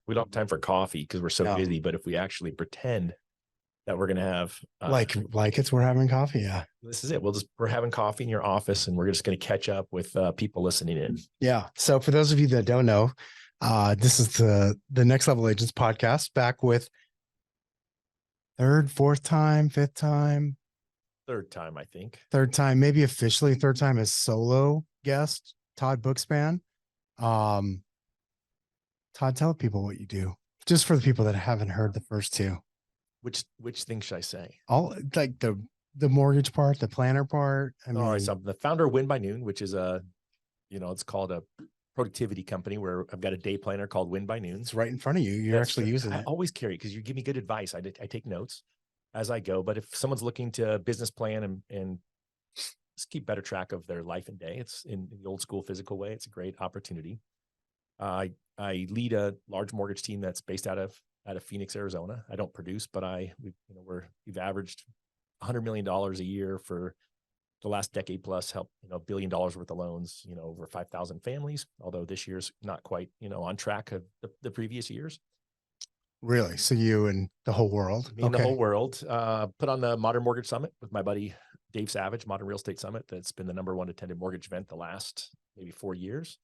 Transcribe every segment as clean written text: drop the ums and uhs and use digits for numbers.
We don't have time for coffee because we're so No. busy. But if we actually pretend that we're going to have like we're having coffee. Yeah. this is it. We're having coffee in your office and we're just going to catch up with people listening in. Yeah. So for those of you that don't know, this is the Next Level Agents podcast, back with fourth time, fifth time, Third time, I think. third time, maybe officially third time as solo guest, Todd Bookspan. Todd, tell people what you do, just for the people that haven't heard the first two. Which thing should I say? All like the mortgage part, the planner part. I mean, all right, so I'm the founder of Win by Noon, which is it's called a productivity company where I've got a day planner called Win by Noon. It's right in front of you. You're actually using it. I always carry it because you give me good advice. I take notes as I go. But if someone's looking to business plan and just keep better track of their life and day, it's in the old school physical way. It's a great opportunity. I lead a large mortgage team that's based out of Phoenix, Arizona. I don't produce, but we've averaged $100 million a year for the last decade plus, help $1 billion worth of loans, over 5,000 families. Although this year's not quite on track of the previous years. Really? So you and the whole world? Me and the whole world. Put on the Modern Mortgage Summit with my buddy Dave Savage, Modern Real Estate Summit. That's been the #1 attended mortgage event the last maybe 4 years.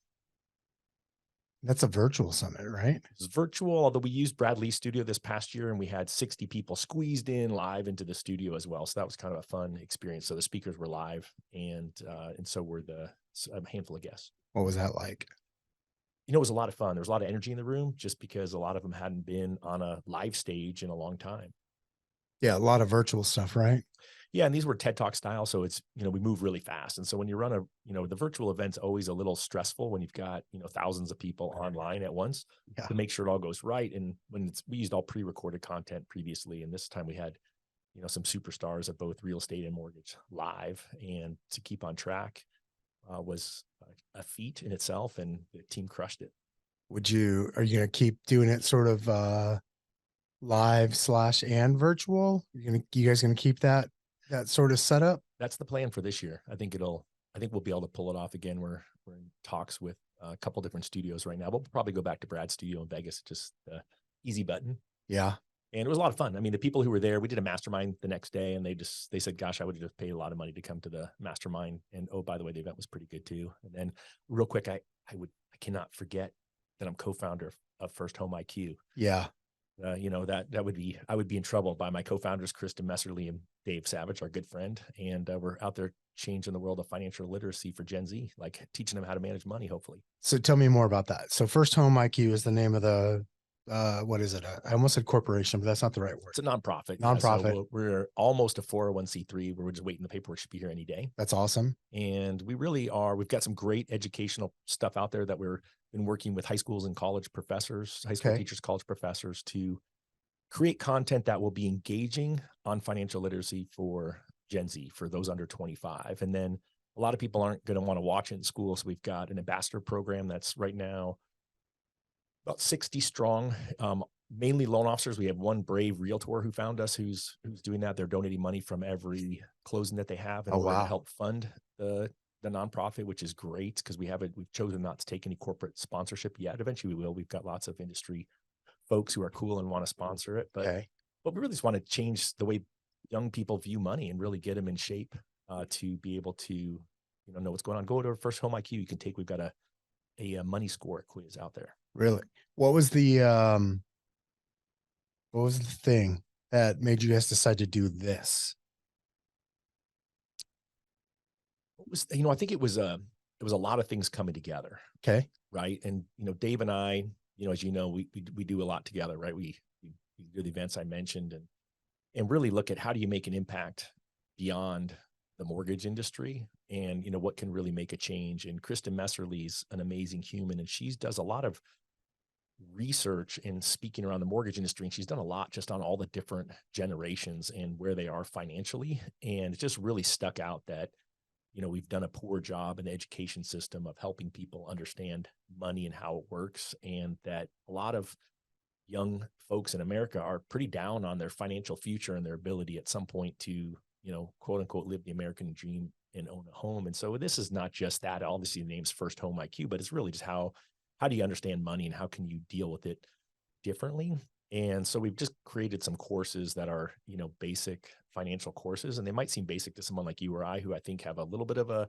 That's a virtual summit, right? It's virtual, although we used Brad Lee's studio this past year and we had 60 people squeezed in live into the studio as well. So that was kind of a fun experience. So the speakers were live and so were a handful of guests. What was that like? It was a lot of fun. There was a lot of energy in the room just because a lot of them hadn't been on a live stage in a long time. Yeah, a lot of virtual stuff, right? Yeah, and these were TED Talk style, so it's we move really fast, and so when you run the virtual event's always a little stressful when you've got thousands of people online at once to make sure it all goes right. And we used all pre-recorded content previously, and this time we had some superstars of both real estate and mortgage live, and to keep on track was a feat in itself, and the team crushed it. Are you going to keep doing it sort of live / and virtual? You guys going to keep that sort of setup? That's the plan for this year. I think we'll be able to pull it off again. We're in talks with a couple different studios right now, but we'll probably go back to Brad's studio in Vegas, just the easy button. Yeah. And it was a lot of fun. I mean, the people who were there, we did a mastermind the next day and they said, gosh, I would have just paid a lot of money to come to the mastermind. And oh, by the way, the event was pretty good too. And then real quick, I cannot forget that I'm co-founder of First Home IQ. Yeah. I would be in trouble by my co-founders, Kristen Messerly and Dave Savage, our good friend. And we're out there changing the world of financial literacy for Gen Z, like teaching them how to manage money, hopefully. So tell me more about that. So First Home IQ is the name of the, what is it? I almost said corporation, but that's not the right word. It's a nonprofit. Nonprofit. So we're almost a 401c3. We're just waiting. The paperwork should be here any day. That's awesome. And we really are. We've got some great educational stuff out there that we're been working with high schools and college professors, high school teachers, college professors to create content that will be engaging on financial literacy for Gen Z, for those under 25. And then a lot of people aren't going to want to watch it in school. So we've got an ambassador program that's right now about 60 strong, mainly loan officers. We have one brave realtor who found us who's doing that. They're donating money from every closing that they have in order to help fund the nonprofit, which is great because we've chosen not to take any corporate sponsorship yet. Eventually we will. We've got lots of industry folks who are cool and want to sponsor it, but we really just want to change the way young people view money and really get them in shape to be able to know what's going on. Go to First Home IQ. You can take. We've got a money score quiz out there. Really? What was the thing that made you guys decide to do this? I think it was a lot of things coming together. Okay. Right. And, Dave and I, as we do a lot together, right? We do the events I mentioned and really look at how do you make an impact beyond the mortgage industry and, what can really make a change. And Kristen Messerly's an amazing human and she does a lot of research and speaking around the mortgage industry. And she's done a lot just on all the different generations and where they are financially. And it just really stuck out that, we've done a poor job in the education system of helping people understand money and how it works. And that a lot of young folks in America are pretty down on their financial future and their ability at some point to, quote unquote, live the American dream and own a home. And so this is not just that. Obviously the name's First Home IQ, but it's really just how do you understand money and how can you deal with it differently. And so we've just created some courses that are, basic financial courses, and they might seem basic to someone like you or I, who I think have a little bit of a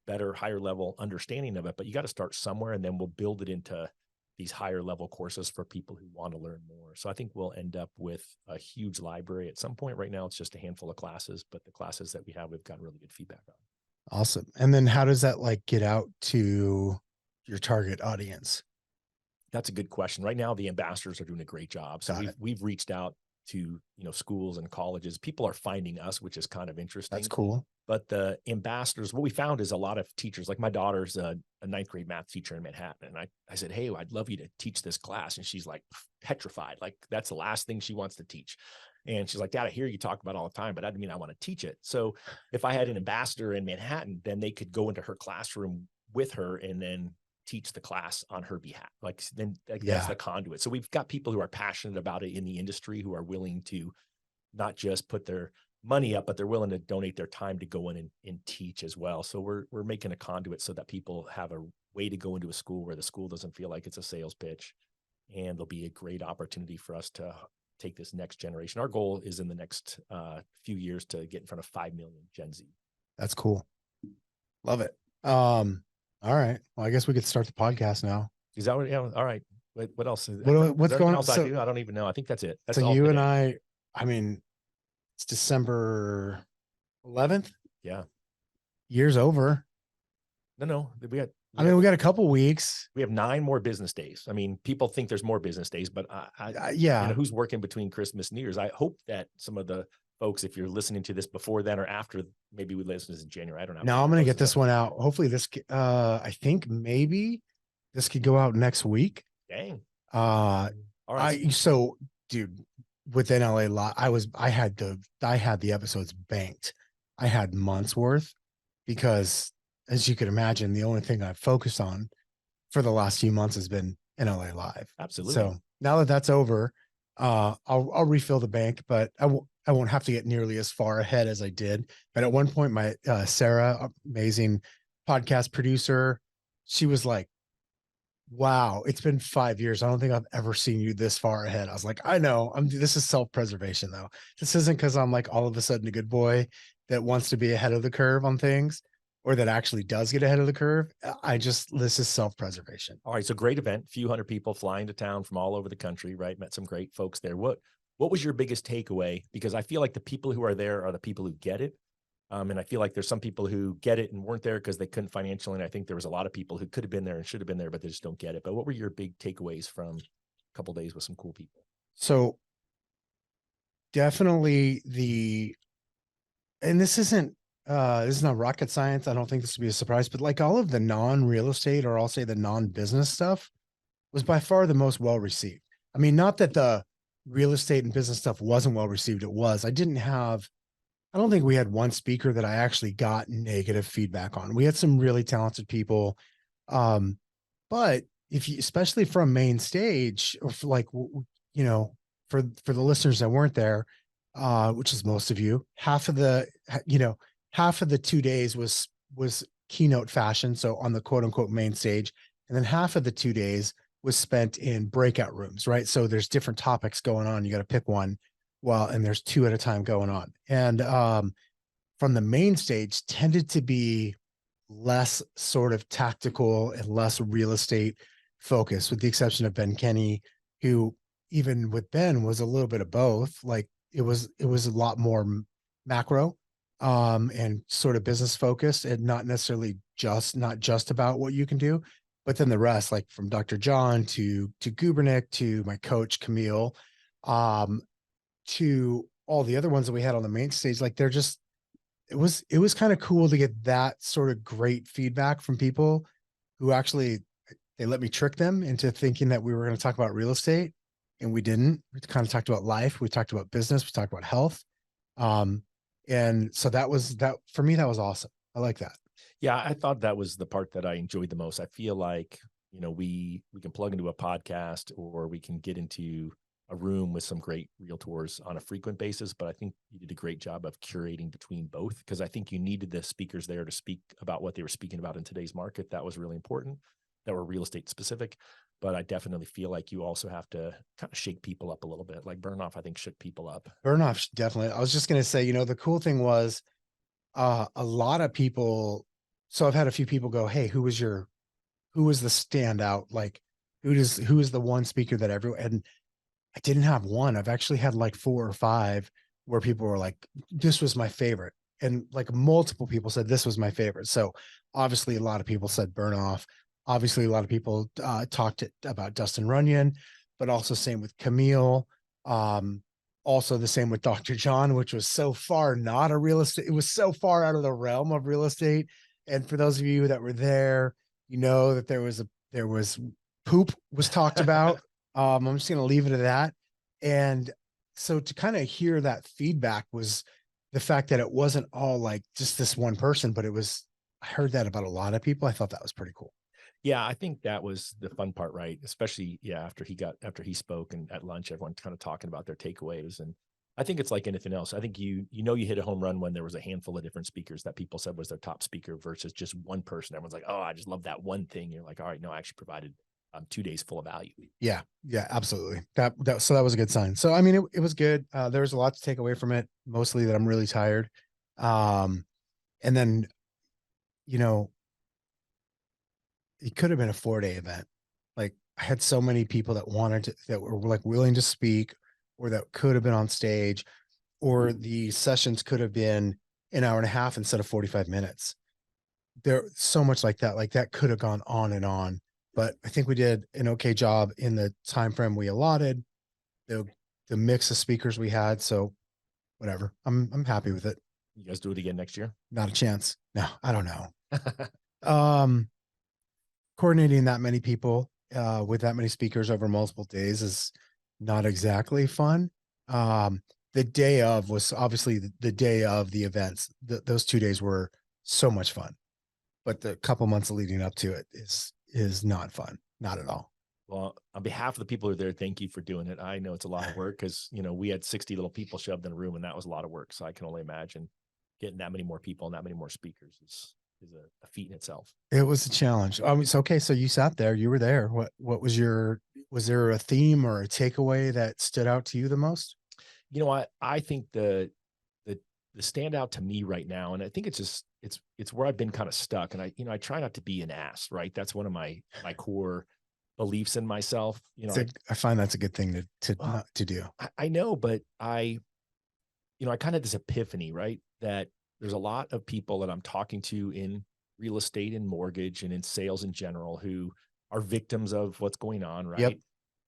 better, higher level understanding of it, but you got to start somewhere, and then we'll build it into these higher level courses for people who want to learn more. So I think we'll end up with a huge library at some point. Right now, it's just a handful of classes, but the classes that we have, we've gotten really good feedback on. Awesome. And then how does that like get out to your target audience? That's a good question. Right now, the ambassadors are doing a great job. So we've reached out to, schools and colleges. People are finding us, which is kind of interesting. That's cool. But the ambassadors, what we found is a lot of teachers, like my daughter's a ninth grade math teacher in Manhattan. And I said, hey, I'd love you to teach this class. And she's like petrified. Like that's the last thing she wants to teach. And she's like, Dad, I hear you talk about it all the time, but I mean, I want to teach it. So if I had an ambassador in Manhattan, then they could go into her classroom with her and then teach the class on her behalf. That's the conduit. So we've got people who are passionate about it in the industry, who are willing to not just put their money up, but they're willing to donate their time to go in and teach as well. So we're making a conduit so that people have a way to go into a school where the school doesn't feel like it's a sales pitch, and there'll be a great opportunity for us to take this next generation. Our goal is in the next few years to get in front of 5 million Gen Z. That's cool. Love it. All right. Well, I guess we could start the podcast now. Is that what? Yeah. All right. What else? What's going on? I do? I don't even know. I think that's it. That's so all you today. and I mean, it's December 11th. Yeah. Year's over. No. We got a couple weeks. We have 9 more business days. I mean, people think there's more business days, but who's working between Christmas and New Year's? I hope that some of the folks, if you're listening to this before then or after, maybe we listen to this in January. I don't know. No, I'm going to get this one out. Hopefully this, I think maybe this could go out next week. Dang. All right. So dude, within LA, I had the episodes banked. I had months worth because, as you could imagine, the only thing I've focused on for the last few months has been NLA Live. Absolutely. So now that that's over, I'll refill the bank, but I won't have to get nearly as far ahead as I did. But at one point, my Sarah, amazing podcast producer, she was like, wow, it's been 5 years. I don't think I've ever seen you this far ahead. I was like, I know. This is self-preservation though. This isn't because I'm like all of a sudden a good boy that wants to be ahead of the curve on things, or that actually does get ahead of the curve. This is self-preservation. All right. So great event, few hundred people flying to town from all over the country, right? Met some great folks there. What was your biggest takeaway? Because I feel like the people who are there are the people who get it. And I feel like there's some people who get it and weren't there because they couldn't financially. And I think there was a lot of people who could have been there and should have been there, but they just don't get it. But what were your big takeaways from a couple of days with some cool people? So definitely and this is not rocket science. I don't think this would be a surprise, but like all of the non-real estate, or I'll say the non-business stuff, was by far the most well-received. I mean, not that the real estate and business stuff wasn't well-received. It was. I don't think we had one speaker that I actually got negative feedback on. We had some really talented people. But especially from main stage, or for for the listeners that weren't there, which is most of you, half of the 2 days was keynote fashion. So on the quote unquote main stage, and then half of the 2 days was spent in breakout rooms, right? So there's different topics going on. You got to pick one. And there's 2 at a time going on. And from the main stage tended to be less sort of tactical and less real estate focused, with the exception of Ben Kenny, who even with Ben was a little bit of both. Like it was a lot more macro and sort of business focused, and not necessarily not just about what you can do, but then the rest, like from Dr. John to Gubernick to my coach Camille, to all the other ones that we had on the main stage. Like it was kind of cool to get that sort of great feedback from people who actually, they let me trick them into thinking that we were going to talk about real estate, and we didn't. We kind of talked about life. We talked about business. We talked about health. And so that for me, that was awesome. I like that. Yeah. I thought that was the part that I enjoyed the most. I feel like, we can plug into a podcast, or we can get into a room with some great realtors on a frequent basis. But I think you did a great job of curating between both, because I think you needed the speakers there to speak about what they were speaking about in today's market. That was really important, that were real estate specific. but I definitely feel like you also have to kind of shake people up a little bit. Like Burnoff, I think, shook people up. Burnoff, definitely. I was just going to say, the cool thing was a lot of people. So I've had a few people go, "Hey, who was the standout? Like, who is the one speaker that everyone?" And I didn't have one. I've actually had like 4 or 5 where people were like, "This was my favorite," and like multiple people said this was my favorite. So obviously, a lot of people said Burnoff. Obviously, a lot of people talked about Dustin Runyon, but also same with Camille. Um, Also the same with Dr. John, which was so far not a real estate. It was so far out of the realm of real estate. And for those of you that were there, that there was poop was talked about. I'm just going to leave it at that. And so to kind of hear that feedback was the fact that it wasn't all like just this one person, but I heard that about a lot of people. I thought that was pretty cool. Yeah, I think that was the fun part, right? Especially, yeah, after he spoke and at lunch, everyone kind of talking about their takeaways. And I think it's like anything else. I think you hit a home run when there was a handful of different speakers that people said was their top speaker versus just one person. Everyone's like, oh, I just love that one thing. You're like, all right, no, I actually provided 2 days full of value. Yeah, absolutely. So that was a good sign. So I mean, it was good. There was a lot to take away from it. Mostly that I'm really tired. And then, you know, it could have been a 4-day event. Like I had so many people that were like willing to speak, or that could have been on stage, or the sessions could have been an hour and a half instead of 45 minutes. There so much like that. Like that could have gone on and on. But I think we did an okay job in the time frame we allotted, the the mix of speakers we had. So whatever. I'm happy with it. You guys do it again next year? Not a chance. No, I don't know. um Coordinating that many people with that many speakers over multiple days is not exactly fun. The day of was obviously the day of the events. Those 2 days were so much fun, but the couple months leading up to it is not fun, not at all. Well, on behalf of the people who are there, thank you for doing it. I know it's a lot of work because, we had 60 little people shoved in a room and that was a lot of work. So I can only imagine getting that many more people and that many more speakers is a feat in itself. It was a challenge. I mean, it's okay. So you sat there, you were there. Was there a theme or a takeaway that stood out to you the most? You know what? I think the standout to me right now, and I think it's just it's where I've been kind of stuck. And I try not to be an ass, right? That's one of my core beliefs in myself. I find that's a good thing not to do. I know, but I kind of this epiphany, right? That there's a lot of people that I'm talking to in real estate and mortgage and in sales in general who are victims of what's going on, right? Yep.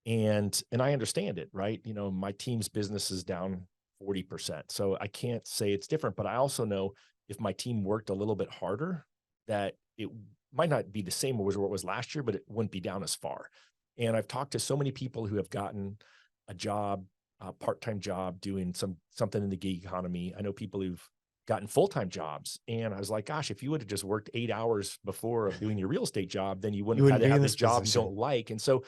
And I understand it, right? My team's business is down 40%. So I can't say it's different, but I also know if my team worked a little bit harder, that it might not be the same as what it was last year, but it wouldn't be down as far. And I've talked to so many people who have gotten a job, a part-time job doing something in the gig economy. I know people who've gotten full-time jobs. And I was like, gosh, if you would have just worked 8 hours before of doing your real estate job, then you wouldn't have had to have this job you don't like. And so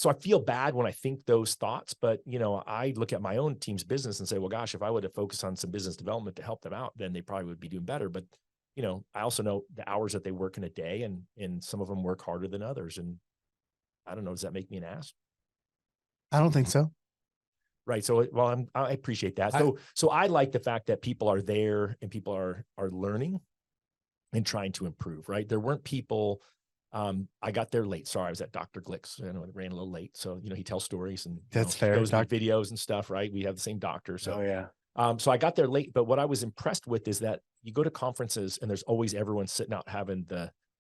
I feel bad when I think those thoughts, but I look at my own team's business and say, well, gosh, if I would have focused on some business development to help them out, then they probably would be doing better. But, I also know the hours that they work in a day and some of them work harder than others. And I don't know, does that make me an ass? I don't think so. Right. So, well, I appreciate that. So I like the fact that people are there and people are learning and trying to improve, right? There weren't people, I got there late. Sorry, I was at Dr. Glick's. I ran a little late. So, he tells stories and that's fair. He goes to videos and stuff, right? We have the same doctor. So, oh yeah. So I got there late, but what I was impressed with is that you go to conferences and there's always everyone sitting out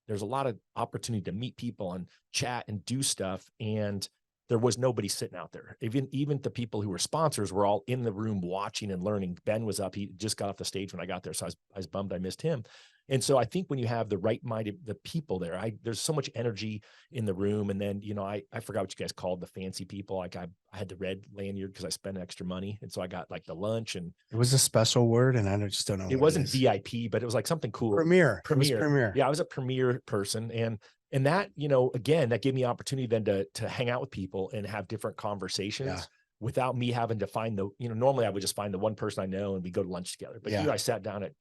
there's a lot of opportunity to meet people and chat and do stuff. And there was nobody sitting out there. Even the people who were sponsors were all in the room watching and learning. Ben was up. He just got off the stage when I got there. So I was bummed I missed him. And so I think when you have the right-minded, the people there, there's so much energy in the room. And then, I forgot what you guys called the fancy people. Like I had the red lanyard because I spent extra money. And so I got like the lunch and it was a special word. And I just don't know. It wasn't VIP, but it was like something cool. Premier. Yeah. I was a premier person. And that, again, that gave me opportunity then to hang out with people and have different conversations without me having to find normally I would just find the one person I know and we go to lunch together. But here I sat down at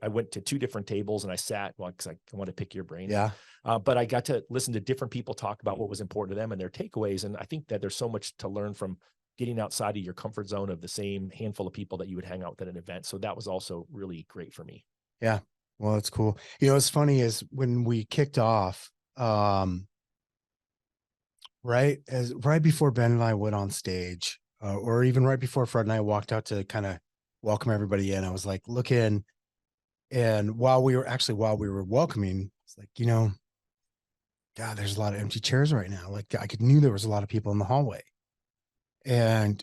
I went to 2 different tables and I sat, well, because I want to pick your brain. Yeah. But I got to listen to different people talk about what was important to them and their takeaways. And I think that there's so much to learn from getting outside of your comfort zone of the same handful of people that you would hang out with at an event. So that was also really great for me. Yeah. Well, that's cool. What's funny is when we kicked off, right before Ben and I went on stage, or even right before Fred and I walked out to kind of welcome everybody in, I was like, look in. And while we were welcoming, it's like, God, there's a lot of empty chairs right now. Like knew there was a lot of people in the hallway. And,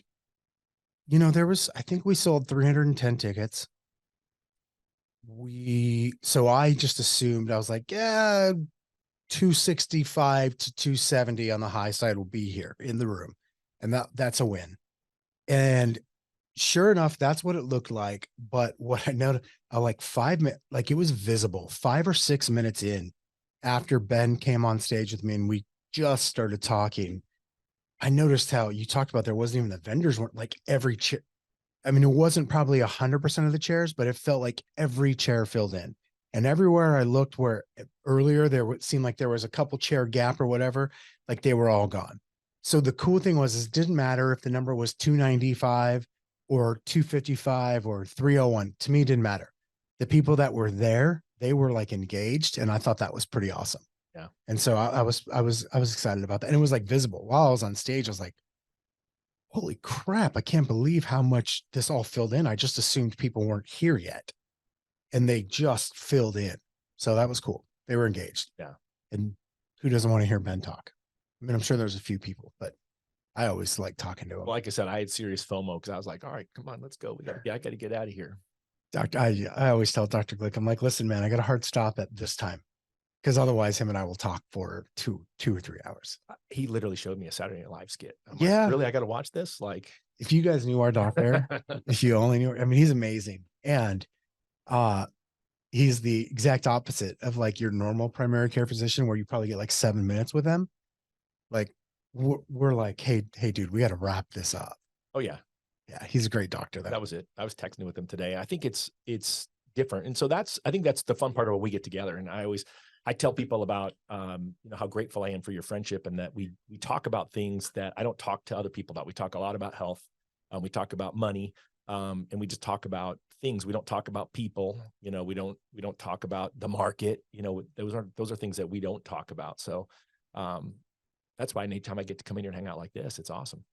I think we sold 310 tickets. So I just assumed, I was like, yeah, 265 to 270 on the high side will be here in the room. And that's a win. And sure enough, that's what it looked like. But what I noticed, like 5 minutes, like it was visible 5 or 6 minutes in after Ben came on stage with me and we just started talking. I noticed how you talked about there wasn't even the vendors weren't like every chair. I mean, it wasn't probably 100% of the chairs, but it felt like every chair filled in. And everywhere I looked where earlier there would seem like there was a couple chair gap or whatever, like they were all gone. So the cool thing was, it didn't matter if the number was 295 or 255 or 301. To me, it didn't matter. The people that were there, they were like engaged. And I thought that was pretty awesome. Yeah. And so I was excited about that. And it was like visible while I was on stage. I was like, holy crap, I can't believe how much this all filled in. I just assumed people weren't here yet. And they just filled in. So that was cool. They were engaged. Yeah. And who doesn't want to hear Ben talk? I mean, I'm sure there's a few people, but I always like talking to him. Well, like I said, I had serious FOMO because I was like, all right, come on, let's go. I got to get out of here. I always tell Dr. Glick, I'm like, listen, man, I got a hard stop at this time because otherwise him and I will talk for two or 3 hours. He literally showed me a Saturday Night Live skit. I'm yeah. Like, really? I got to watch this? Like, if you guys knew our doctor, if you only knew, I mean, he's amazing. And, he's the exact opposite of like your normal primary care physician where you probably get like 7 minutes with them. Like we're like, hey, dude, we got to wrap this up. Oh yeah. Yeah. He's a great doctor. That was it. I was texting with him today. I think it's different. And so I think that's the fun part of what we get together. And I tell people about, how grateful I am for your friendship and that we talk about things that I don't talk to other people about. We talk a lot about health. We talk about money. And we just talk about things. We don't talk about people, we don't talk about the market, those are things that we don't talk about. So, that's why anytime I get to come in here and hang out like this, it's awesome.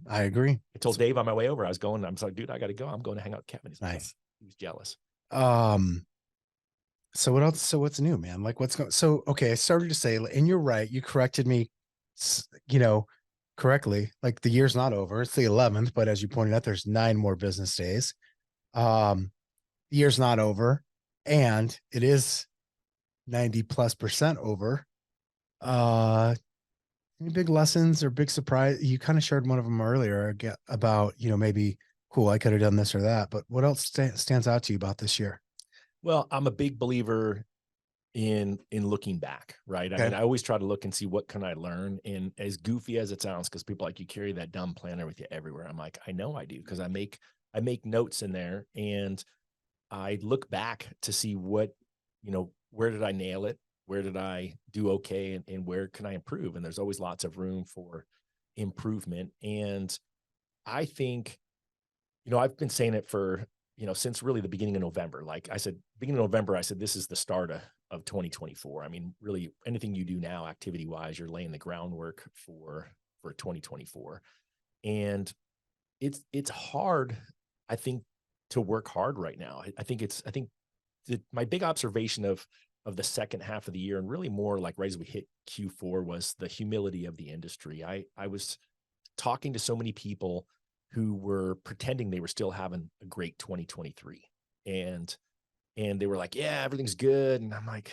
I agree. I told Dave on my way over, I was like, dude, I got to go. I'm going to hang out with Kevin. He's nice. He was jealous. So what else? So what's new, man? Like what's going, so, okay. I started to say, and you're right. You corrected me, correctly. Like the year's not over. It's the 11th, but as you pointed out, there's 9 more business days. The year's not over and it is 90+% over. Any big lessons or big surprise? You kind of shared one of them earlier about, maybe cool, I could have done this or that, but what else stands out to you about this year? Well, I'm a big believer in looking back, right? Okay. I mean, I always try to look and see what can I learn. And as goofy as it sounds, because people like you carry that dumb planner with you everywhere. I'm like, I know I do, because I make notes in there and I look back to see what, where did I nail it? Where did I do okay? And where can I improve? And there's always lots of room for improvement. And I think, I've been saying it for, since really the beginning of November. Like I said, beginning of November, I said, this is the start of 2024. I mean, really anything you do now, activity wise, you're laying the groundwork for 2024. And it's hard, I think, to work hard right now. I think my big observation of the second half of the year, and really more like right as we hit Q4, was the humility of the industry. I was talking to so many people who were pretending they were still having a great 2023. And they were like, yeah, everything's good. And I'm like,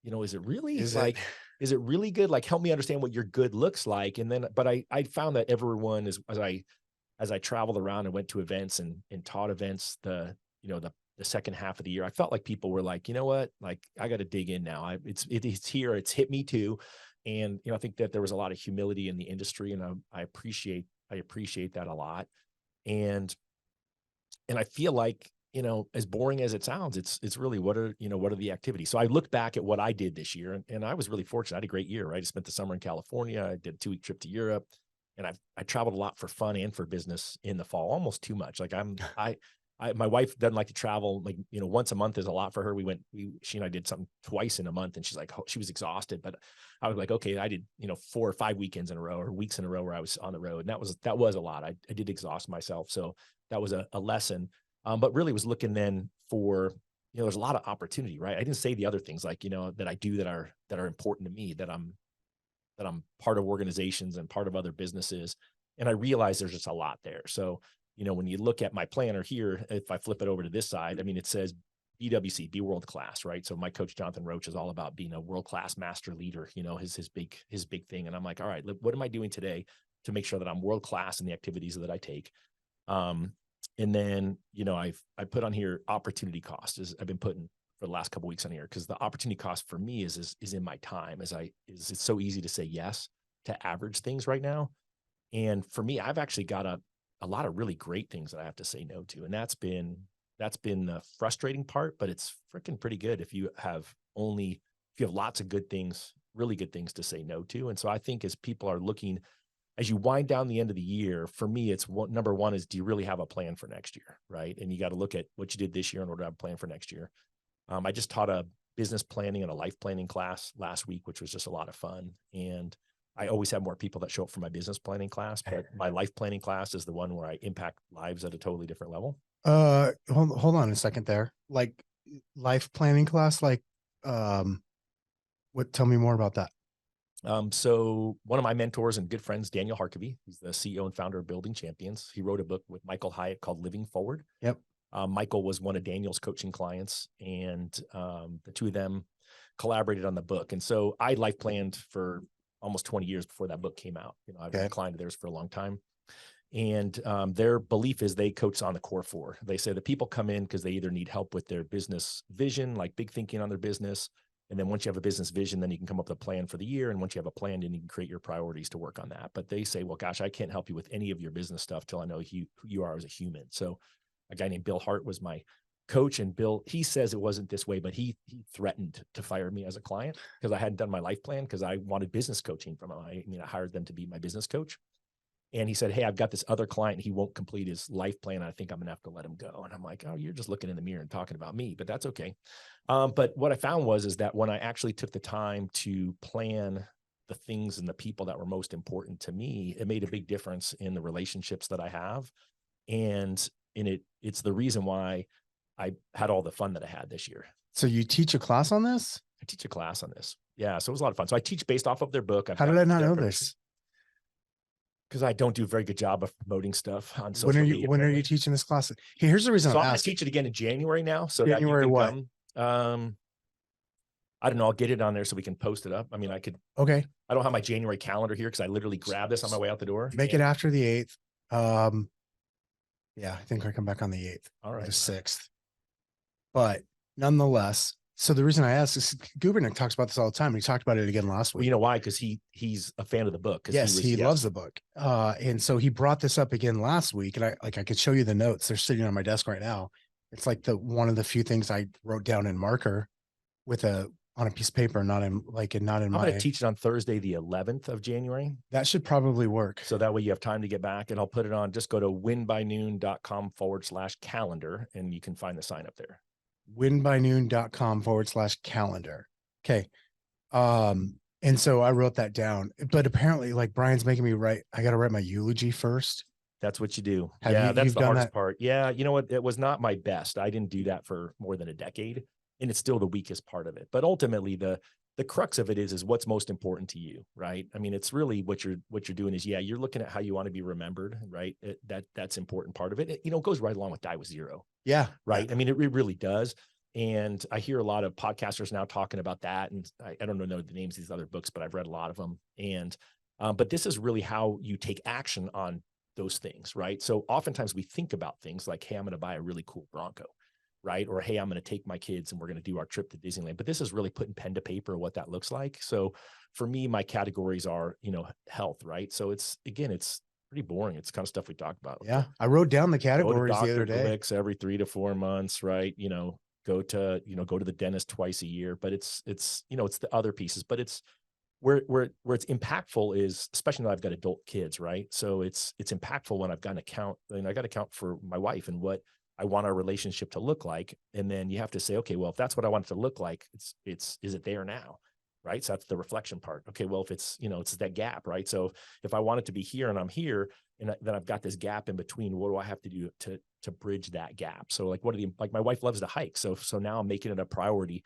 is it really? Is it really good? Like, help me understand what your good looks like. And then, but I found that everyone is, as I traveled around and went to events and taught events, the second half of the year, I felt like people were like, you know what, like I got to dig in now. It's here. It's hit me too. And, I think that there was a lot of humility in the industry, and I appreciate that a lot. And I feel like as boring as it sounds, it's really what are the activities. So I look back at what I did this year, and I was really fortunate. I had a great year, right? I spent the summer in California. I did a 2-week trip to Europe, and I traveled a lot for fun and for business in the fall, almost too much. Like my wife doesn't like to travel. Like, once a month is a lot for her. She and I did something twice in a month, and she's like, she was exhausted. But I was like, okay, I did, 4 or 5 weekends in a row or weeks in a row where I was on the road. And that was a lot. I did exhaust myself. So that was a lesson. But really was looking then for, there's a lot of opportunity, right? I didn't say the other things like, that I do that are important to me, that I'm part of organizations and part of other businesses. And I realized there's just a lot there. So, when you look at my planner here, if I flip it over to this side, I mean, it says BWC, be world class, right? So my coach, Jonathan Roach, is all about being a world-class master leader, his big thing. And I'm like, all right, what am I doing today to make sure that I'm world-class in the activities that I take? And then, I put on here opportunity cost, as I've been putting for the last couple of weeks on here, because the opportunity cost for me is in my time. It's so easy to say yes to average things right now. And for me, I've actually got a lot of really great things that I have to say no to. And that's been the frustrating part, but it's freaking pretty good if you have lots of good things, really good things to say no to. And so I think as people are looking, as you wind down the end of the year, for me, it's number one is, do you really have a plan for next year? Right. And you got to look at what you did this year in order to have a plan for next year. I just taught a business planning and a life planning class last week, which was just a lot of fun. And I always have more people that show up for my business planning class, but my life planning class is the one where I impact lives at a totally different level. Hold on a second there. Like life planning class, like, tell me more about that. So one of my mentors and good friends, Daniel Harkavy, he's the CEO and founder of Building Champions. He wrote a book with Michael Hyatt called Living Forward. Yep. Michael was one of Daniel's coaching clients, and the two of them collaborated on the book. And so I life planned for almost 20 years before that book came out. I've been a client of theirs for a long time. And their belief is they coach on the core 4. They say that people come in because they either need help with their business vision, like big thinking on their business. And then once you have a business vision, then you can come up with a plan for the year. And once you have a plan, then you can create your priorities to work on that. But they say, well, gosh, I can't help you with any of your business stuff till I know who you are as a human. So a guy named Bill Hart was my coach, and Bill, he says it wasn't this way, but he threatened to fire me as a client because I hadn't done my life plan, because I wanted business coaching from him. I hired them to be my business coach. And he said, hey, I've got this other client. He won't complete his life plan. I think I'm going to have to let him go. And I'm like, oh, you're just looking in the mirror and talking about me, but that's okay. But what I found is that when I actually took the time to plan the things and the people that were most important to me, it made a big difference in the relationships that I have. And it's the reason why I had all the fun that I had this year. So you teach a class on this? I teach a class on this. Yeah. So it was a lot of fun. So I teach based off of their book. How did I not know this? Because I don't do a very good job of promoting stuff on social media. When are you teaching this class? Hey, here's the reason I'm going to teach it again in January now. So January what? I don't know. I'll get it on there so we can post it up. I mean, I could. Okay. I don't have my January calendar here because I literally grabbed this on my way out the door. Make it after the 8th. Yeah, I think I come back on the 8th. All right. The 6th. But nonetheless, so the reason I asked is Gubernick talks about this all the time. He talked about it again last week. Well, you know why? Because he's a fan of the book. Yes, he loves the book. And so he brought this up again last week. And I could show you the notes. They're sitting on my desk right now. It's like one of the few things I wrote down in marker on a piece of paper, not in my. I'm going to teach it on Thursday, the 11th of January. That should probably work. So that way you have time to get back, and I'll put it on. Just go to winbynoon.com/calendar, and you can find the sign up there. winbynoon.com/calendar. Okay. And so I wrote that down, but apparently like Brian's making me write, I got to write my eulogy first. That's what you do. That's the hardest part. Yeah. You know what? It was not my best. I didn't do that for more than a decade, and it's still the weakest part of it. But ultimately the crux of it is what's most important to you, right? I mean, it's really what you're doing is, you're looking at how you want to be remembered, right? That's important part of it. It goes right along with Die with Zero. Yeah. Right. I mean, it really does. And I hear a lot of podcasters now talking about that. And I don't know the names of these other books, but I've read a lot of them. And, but this is really how you take action on those things, right? So oftentimes we think about things like, hey, I'm going to buy a really cool Bronco, right? Or, hey, I'm going to take my kids and we're going to do our trip to Disneyland. But this is really putting pen to paper what that looks like. So for me, my categories are, health, right? So it's pretty pretty boring. It's kind of stuff we talk about. Yeah. I wrote down the Go to categories the other Dr. day. Glick's every 3 to 4 months, right? Go to the dentist twice a year, but it's it's the other pieces, but it's where it's impactful is, especially now I've got adult kids, right? So it's impactful when I've got an account, and I got to account for my wife and what I want our relationship to look like. And then you have to say, okay, well, if that's what I want it to look like, is it there now? Right. So that's the reflection part. Okay, well, if it's that gap, right? So if I want it to be here and I'm here, and then I've got this gap in between, what do I have to do to bridge that gap? So like, like my wife loves to hike. So now I'm making it a priority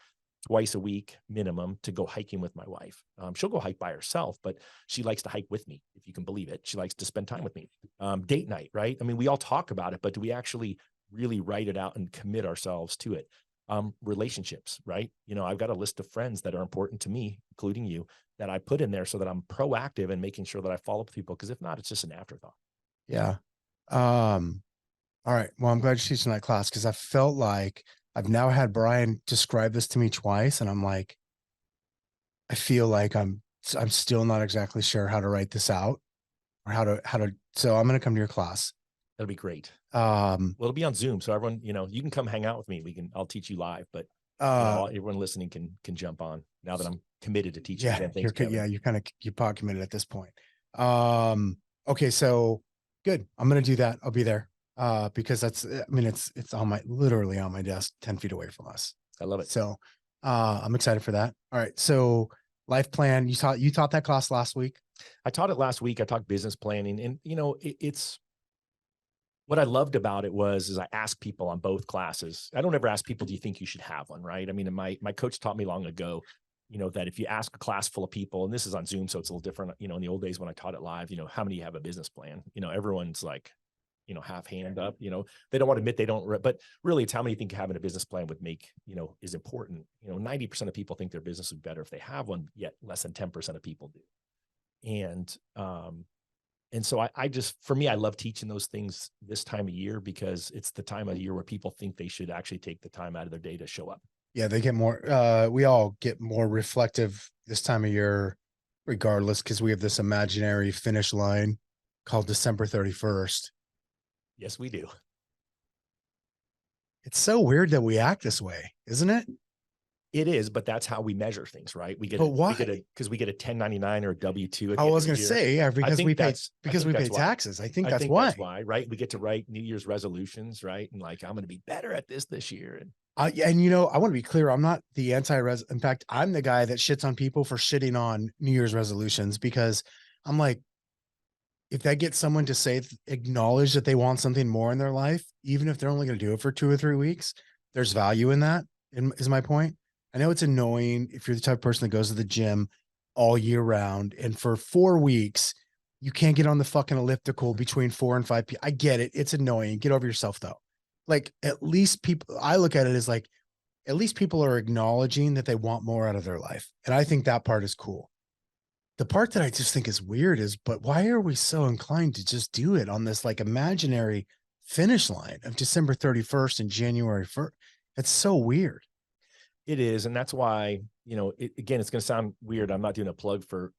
twice a week minimum to go hiking with my wife. She'll go hike by herself, but she likes to hike with me, if you can believe it. She likes to spend time with me. Date night, right? I mean, we all talk about it, but do we actually really write it out and commit ourselves to it? Relationships, right? I've got a list of friends that are important to me, including you, that I put in there so that I'm proactive and making sure that I follow up with people. Because if not, it's just an afterthought. Yeah. All right. Well, I'm glad you're teaching that class, because I felt like I've now had Brian describe this to me twice, and I'm like, I feel like I'm still not exactly sure how to write this out, or how to. So I'm going to come to your class. That'll be great. Well, it'll be on Zoom, so everyone, you can come hang out with me. I'll teach you live, but everyone listening can jump on now that I'm committed to teaching. Yeah, Thanks, Kevin. you're pod committed at this point. Okay, so good. I'm gonna do that. I'll be there. Because it's literally on my desk, 10 feet away from us. I love it. So I'm excited for that. All right. So life plan, you taught that class last week. I taught it last week. I taught business planning, and it's what I loved about it is I asked people on both classes. I don't ever ask people, do you think you should have one? Right. I mean, my coach taught me long ago, that if you ask a class full of people, and this is on Zoom, so it's a little different, in the old days when I taught it live, how many have a business plan? Everyone's like, half hand up, they don't want to admit they don't, but really it's how many think having a business plan would make, is important. 90% of people think their business would be better if they have one, yet less than 10% of people do. And so I just, for me, I love teaching those things this time of year, because it's the time of year where people think they should actually take the time out of their day to show up. Yeah. They get more, we all get more reflective this time of year, regardless, because we have this imaginary finish line called December 31st. Yes, we do. It's so weird that we act this way, isn't it? It is, but that's how we measure things, right? We get because we get a 1099 or a W-2. I was going to say, yeah, because we pay taxes. I think that's why, right? We get to write New Year's resolutions, right? And like, I'm going to be better at this year. And I want to be clear. I'm not the anti-res. In fact, I'm the guy that shits on people for shitting on New Year's resolutions, because I'm like, if that gets someone to acknowledge that they want something more in their life, even if they're only going to do it for 2 or 3 weeks, there's value in that, is my point. I know it's annoying if you're the type of person that goes to the gym all year round, and for 4 weeks, you can't get on the fucking elliptical between 4 and 5 p.m. I get it. It's annoying. Get over yourself, though. Like, at least I look at it as like, at least people are acknowledging that they want more out of their life. And I think that part is cool. The part that I just think is weird is, but why are we so inclined to just do it on this like imaginary finish line of December 31st and January 1st? It's so weird. It is. And that's why, again, it's going to sound weird. I'm not doing a plug for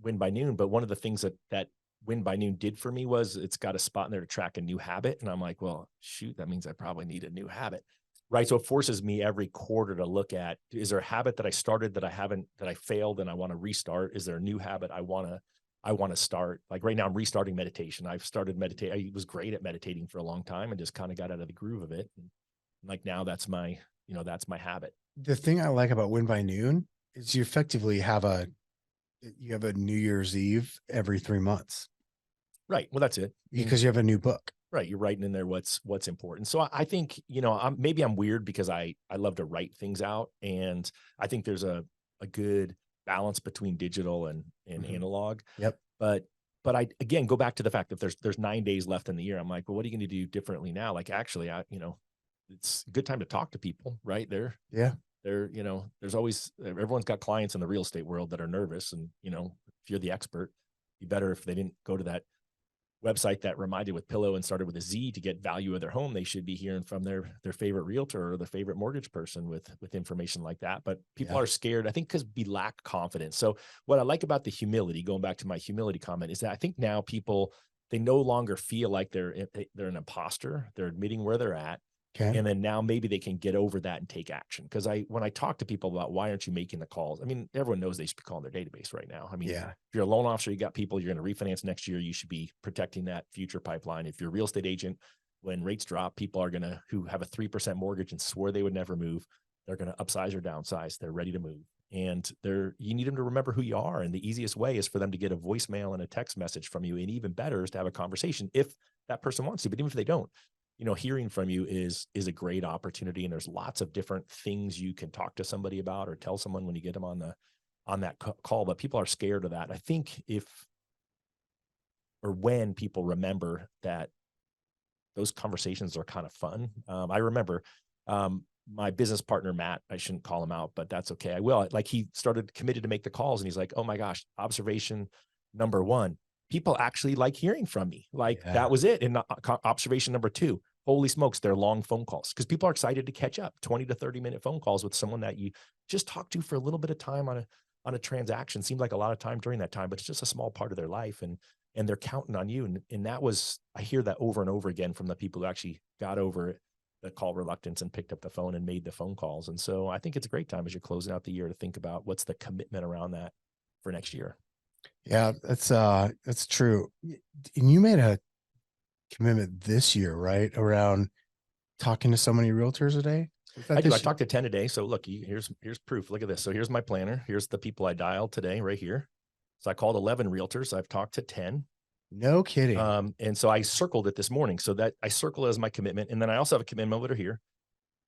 Win by Noon, but one of the things that Win by Noon did for me was it's got a spot in there to track a new habit. And I'm like, well, shoot, that means I probably need a new habit. Right. So it forces me every quarter to look at, is there a habit that I started that I failed and I want to restart? Is there a new habit I want to start? Like right now I'm restarting meditation. I've started meditating. I was great at meditating for a long time and just kind of got out of the groove of it. And like now that's my habit. The thing I like about Win by Noon is you effectively have a New Year's Eve every 3 months. Right. Well, that's it. Because you have a new book. Right. You're writing in there what's important. So I think, maybe I'm weird because I love to write things out. And I think there's a good balance between digital and analog. Yep. But I, again, go back to the fact that there's 9 days left in the year. I'm like, well, what are you going to do differently now? Like, actually, it's a good time to talk to people, right? There's always, everyone's got clients in the real estate world that are nervous. And, if you're the expert, be better if they didn't go to that website that reminded with pillow and started with a Z to get value of their home. They should be hearing from their favorite realtor or their favorite mortgage person with information like that. But people are scared, I think, because we lack confidence. So what I like about the humility, going back to my humility comment, is that I think now people they no longer feel like they're an imposter. They're admitting where they're at. Okay. And then now maybe they can get over that and take action. Because when I talk to people about why aren't you making the calls, I mean, everyone knows they should be calling their database right now. I mean, Yeah. if you're a loan officer, you got people you're going to refinance next year, you should be protecting that future pipeline. If you're a real estate agent, when rates drop, people are who have a 3% mortgage and swore they would never move, they're going to upsize or downsize. They're ready to move. And you need them to remember who you are. And the easiest way is for them to get a voicemail and a text message from you. And even better is to have a conversation if that person wants to, but even if they don't, hearing from you is a great opportunity. And there's lots of different things you can talk to somebody about or tell someone when you get them on that call, but people are scared of that. I think when people remember that those conversations are kind of fun. I remember, my business partner, Matt, I shouldn't call him out, but that's okay. I will. Like, he started committed to make the calls and he's like, oh my gosh, observation number 1, people actually like hearing from me. Like, that was it. And observation number 2, holy smokes, they're long phone calls because people are excited to catch up. 20 to 30-minute phone calls with someone that you just talked to for a little bit of time on a transaction. Seemed like a lot of time during that time, but it's just a small part of their life. And they're counting on you. And that was, I hear that over and over again from the people who actually got over the call reluctance and picked up the phone and made the phone calls. And so I think it's a great time as you're closing out the year to think about what's the commitment around that for next year. Yeah, that's true. And you made a commitment this year, right? Around talking to so many realtors a day. I do. I talked to 10 a day. So look, here's proof. Look at this. So here's my planner. Here's the people I dialed today right here. So I called 11 realtors. I've talked to 10. No kidding. And so I circled it this morning. So that I circle it as my commitment. And then I also have a commitment over here.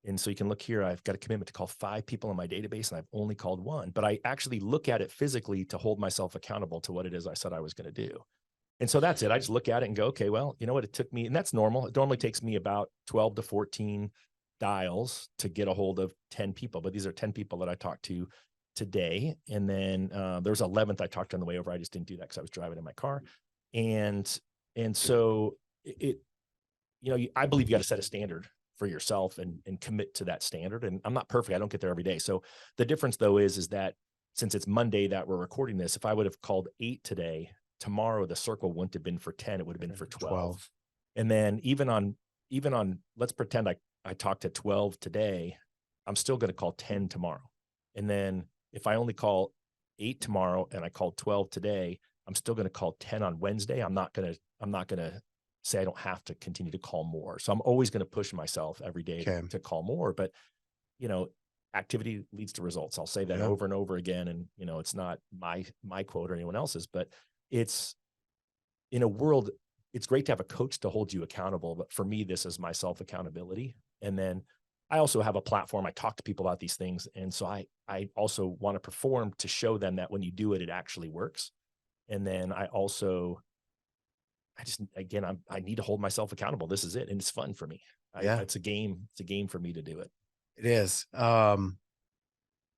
And so you can look here. I've got a commitment to call 5 people in my database and I've only called 1, but I actually look at it physically to hold myself accountable to what it is I said I was going to do. And so that's it. I just look at it and go, okay, well, you know what? It took me, and that's normal. It normally takes me about 12 to 14 dials to get a hold of 10 people, but these are 10 people that I talked to today. And then there's 11th I talked to on the way over. I just didn't do that because I was driving in my car. And so I believe you got to set a standard for yourself and commit to that standard. And I'm not perfect. I don't get there every day. So the difference though is that since it's Monday that we're recording this, if I would have called 8 today, tomorrow the circle wouldn't have been for 10. It would have been for 12. And then even on, let's pretend I talked to 12 today, I'm still going to call 10 tomorrow. And then if I only call 8 tomorrow and I call 12 today, I'm still going to call 10 on Wednesday. I'm not going to say I don't have to continue to call more. So I'm always going to push myself every day to call more, but activity leads to results. I'll say that over and over again. And it's not my quote or anyone else's, but it's in a world, it's great to have a coach to hold you accountable. But for me, this is my self-accountability. And then I also have a platform. I talk to people about these things. And so I also want to perform to show them that when you do it, it actually works. And then I need to hold myself accountable. This is it. And it's fun for me. It's a game. It's a game for me to do it. It is.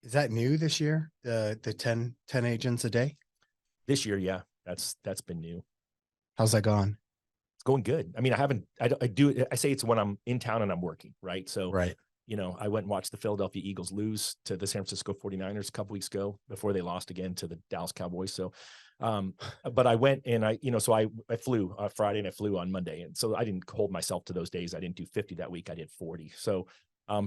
Is that new this year? The 10 agents a day? This year, yeah. That's been new. How's that gone? It's going good. I mean, I say it's when I'm in town and I'm working, right? So, I went and watched the Philadelphia Eagles lose to the San Francisco 49ers a couple weeks ago before they lost again to the Dallas Cowboys. So, but I went and I flew Friday and I flew on Monday. And so I didn't hold myself to those days. I didn't do 50 that week. I did 40. So,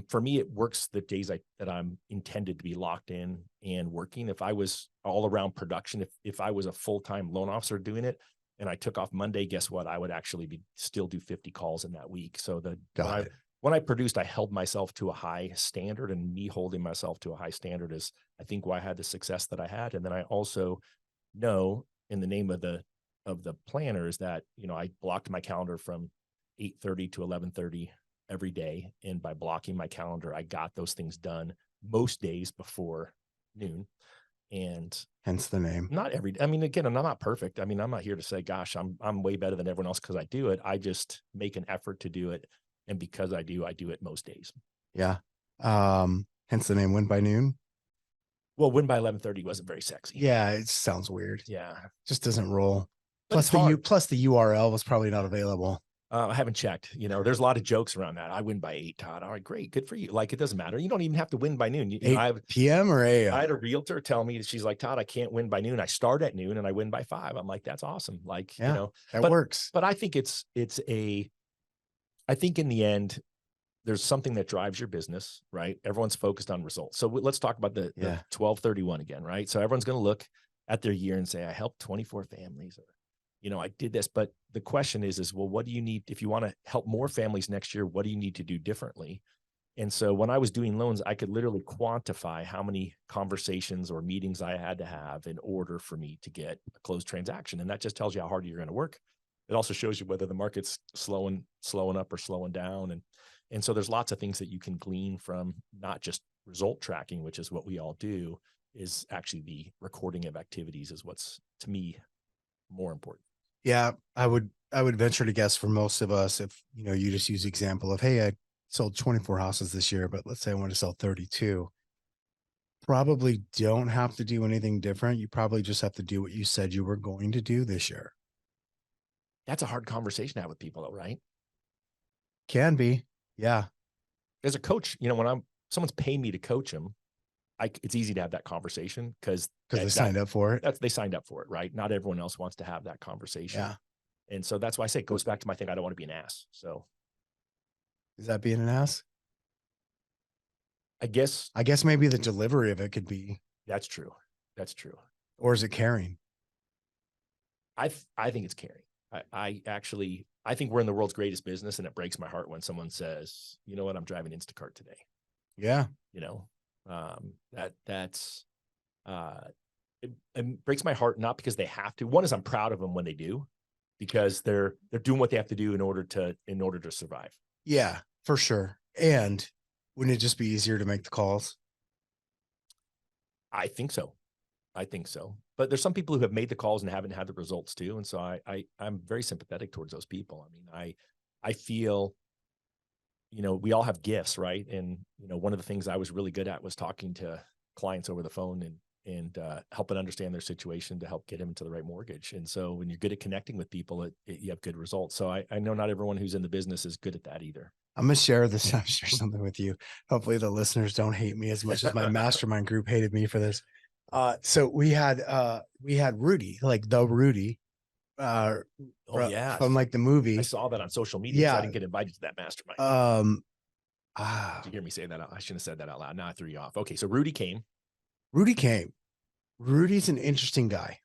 for me, it works the days that I'm intended to be locked in and working. If I was all around production, if I was a full-time loan officer doing it and I took off Monday, guess what? I would actually still do 50 calls in that week. So when I produced, I held myself to a high standard, and me holding myself to a high standard is, I think, why I had the success that I had. And then I also know, in the name of the planner, is that, I blocked my calendar from 8:30 to 11:30 every day. And by blocking my calendar, I got those things done most days before noon. And hence the name. Not every day. I mean, again, I'm not perfect. I mean, I'm not here to say, gosh, I'm way better than everyone else because I do it. I just make an effort to do it. And because I do it most days. Yeah. Hence the name Win by Noon. Well, Win by 11:30 wasn't very sexy. Yeah. It sounds weird. Yeah. Just doesn't roll. Plus the URL was probably not available. I haven't checked. There's a lot of jokes around that. I win by 8, Todd. All right, great, good for you. Like, it doesn't matter. You don't even have to win by noon. 8 p.m. or I a.m.? had a realtor tell me that she's like, Todd, I can't win by noon. I start at noon and I win by 5. I'm like, that's awesome. Like, Yeah, that but works. but I think I think in the end, there's something that drives your business, right? Everyone's focused on results. So let's talk about the 1231 again, right? So everyone's going to look at their year and say, I helped 24 families, or, I did this. But the question is, well, what do you need if you want to help more families next year? What do you need to do differently? And so when I was doing loans, I could literally quantify how many conversations or meetings I had to have in order for me to get a closed transaction. And that just tells you how hard you're going to work. It also shows you whether the market's slowing up or slowing down. And so there's lots of things that you can glean from not just result tracking, which is what we all do, is actually the recording of activities is what's, to me, more important. Yeah, I would venture to guess for most of us, if you just use the example of, hey, I sold 24 houses this year, but let's say I want to sell 32, probably don't have to do anything different. You probably just have to do what you said you were going to do this year. That's a hard conversation to have with people, though, right? Can be. Yeah. As a coach, when someone's paying me to coach them, it's easy to have that conversation because they signed up for it. They signed up for it, right? Not everyone else wants to have that conversation. Yeah. And so that's why I say it goes back to my thing. I don't want to be an ass. So is that being an ass? I guess maybe the delivery of it could be. That's true. That's true. Or is it caring? I think it's caring. I think we're in the world's greatest business, and it breaks my heart when someone says, you know what, I'm driving Instacart today. Yeah. It breaks my heart, not because they have to. One is I'm proud of them when they do, because they're doing what they have to do in order to survive. Yeah, for sure. And wouldn't it just be easier to make the calls? I think so. But there's some people who have made the calls and haven't had the results too. And so I'm very sympathetic towards those people. I mean, I feel, we all have gifts, right? And, one of the things I was really good at was talking to clients over the phone and helping understand their situation to help get them into the right mortgage. And so when you're good at connecting with people, you have good results. So I know not everyone who's in the business is good at that either. I'm going to share something with you. Hopefully the listeners don't hate me as much as my mastermind group hated me for this. So we had Rudy, like the Rudy, from like the movie. I saw that on social media. Yeah. So I didn't get invited to that mastermind. Did you hear me say that? I shouldn't have said that out loud. Now I threw you off. Okay. So Rudy came. Rudy's an interesting guy.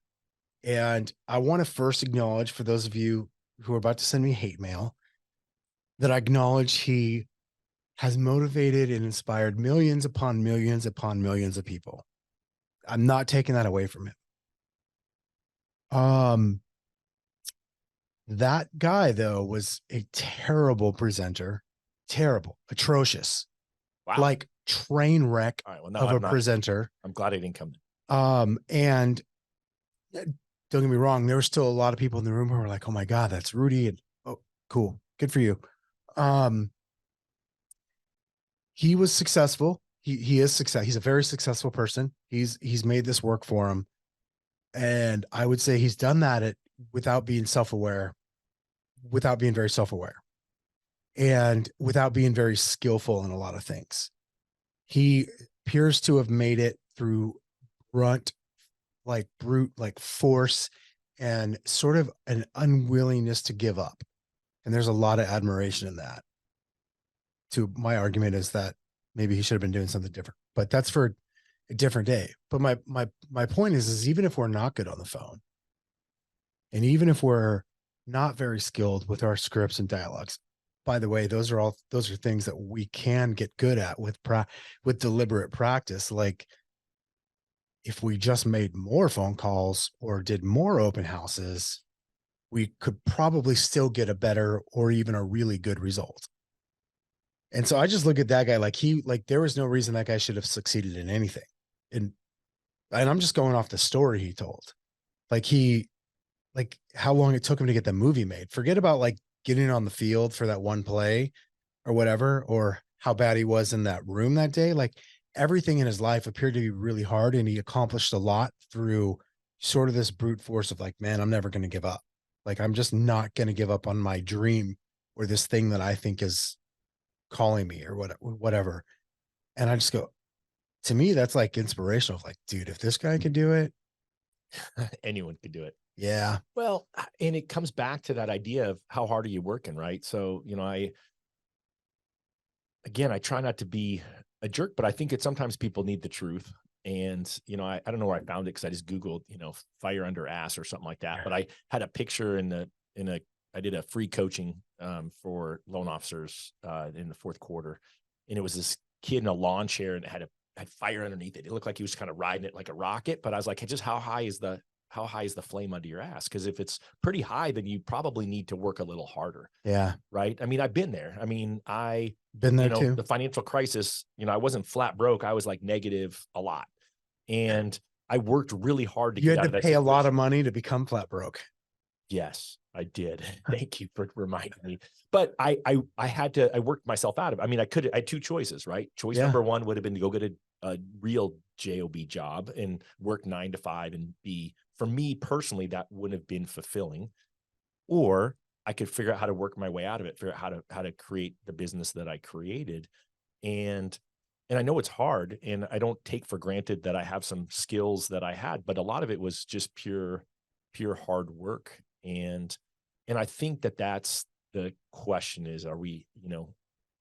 And I want to first acknowledge, for those of you who are about to send me hate mail, that I acknowledge he has motivated and inspired millions upon millions upon millions of people. I'm not taking that away from him. That guy, though, was a terrible presenter. Terrible, atrocious. Wow. Like train wreck of a presenter. I'm glad I didn't come. And don't get me wrong, there were still a lot of people in the room who were like, oh my God, that's Rudy. And oh, cool. Good for you. He was successful. He is success. He's a very successful person. He's made this work for him. And I would say he's done that without being self-aware, without being very self-aware, and without being very skillful in a lot of things. He appears to have made it through brute force and sort of an unwillingness to give up. And there's a lot of admiration in that. My argument is that maybe he should have been doing something different, but that's for a different day. But my point is even if we're not good on the phone, and even if we're not very skilled with our scripts and dialogues, by the way, those are things that we can get good at with deliberate practice. Like if we just made more phone calls or did more open houses, we could probably still get a better or even a really good result. And so I just look at that guy like there was no reason that guy should have succeeded in anything. And I'm just going off the story he told. Like how long it took him to get the movie made. Forget about like getting on the field for that one play or whatever, or how bad he was in that room that day. Like everything in his life appeared to be really hard, and he accomplished a lot through sort of this brute force of like, man, I'm never going to give up. Like, I'm just not going to give up on my dream or this thing that I think is calling me or whatever. And I just go, to me, that's like inspirational. Like, dude, if this guy could do it, Anyone could do it. yeah, Well, and it comes back to that idea of how hard are you working, right? So, I try not to be a jerk, but I think it sometimes people need the truth. And, I don't know where I found it because I just Googled, fire under ass or something like that. But I had a picture I did a free coaching for loan officers in the fourth quarter. And it was this kid in a lawn chair and it had fire underneath it. It looked like he was kind of riding it like a rocket. But I was like, hey, just how high is the flame under your ass? Because if it's pretty high, then you probably need to work a little harder. yeah, Right. I mean, I've been there. I mean, been there too. the financial crisis, I wasn't flat broke. I was like negative a lot. And I worked really hard to You get had out to of that pay a lot of situation. money to become flat broke. Yes, I did. Thank you for reminding me. But I worked myself out of it. I mean, I had two choices, right? Choice Yeah. number one would have been to go get a real job job and work 9 to 5 and for me personally, that wouldn't have been fulfilling. Or I could figure out how to work my way out of it, figure out how to create the business that I created. And I know it's hard, and I don't take for granted that I have some skills that I had, but a lot of it was just pure hard work. And I think that's the question is, are we,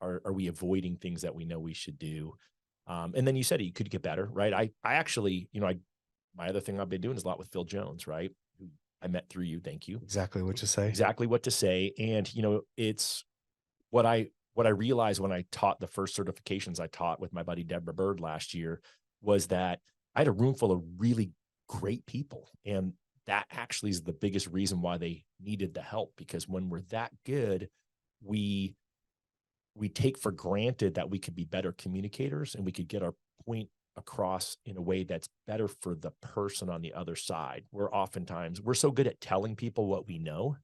are we avoiding things that we know we should do? And then you said you could get better, right? I actually, my other thing I've been doing is a lot with Phil Jones, right? Who I met through you. Thank you. Exactly what you say. Exactly what to say. And, it's what I realized when I taught the first certifications I taught with my buddy Deborah Bird last year was that I had a room full of really great people. And that actually is the biggest reason why they needed the help, because when we're that good, we take for granted that we could be better communicators and we could get our point across in a way that's better for the person on the other side. We're so good at telling people what we know.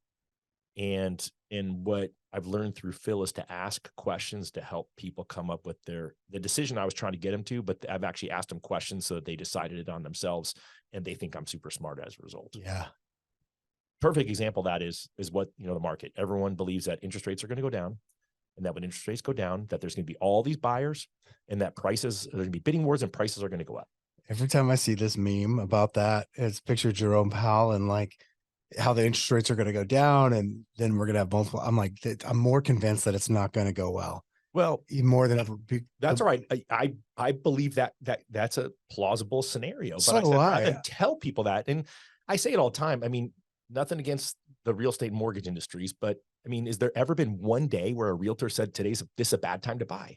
And what I've learned through Phil is to ask questions to help people come up with the decision I was trying to get them to, but I've actually asked them questions so that they decided it on themselves and they think I'm super smart as a result. Yeah. Perfect example of that is what, the market. Everyone believes that interest rates are going to go down, and that when interest rates go down, that there's going to be all these buyers and that there's going to be bidding wars and prices are going to go up. Every time I see this meme about that, it's picture Jerome Powell and like how the interest rates are going to go down, and then we're going to have multiple. I'm like, I'm more convinced that it's not going to go well. Well, more than ever. That's all right. I believe that's a plausible scenario, So but do I. rather than tell people that, and I say it all the time. I mean, nothing against the real estate and mortgage industries, but I mean, is there ever been one day where a realtor said this is a bad time to buy?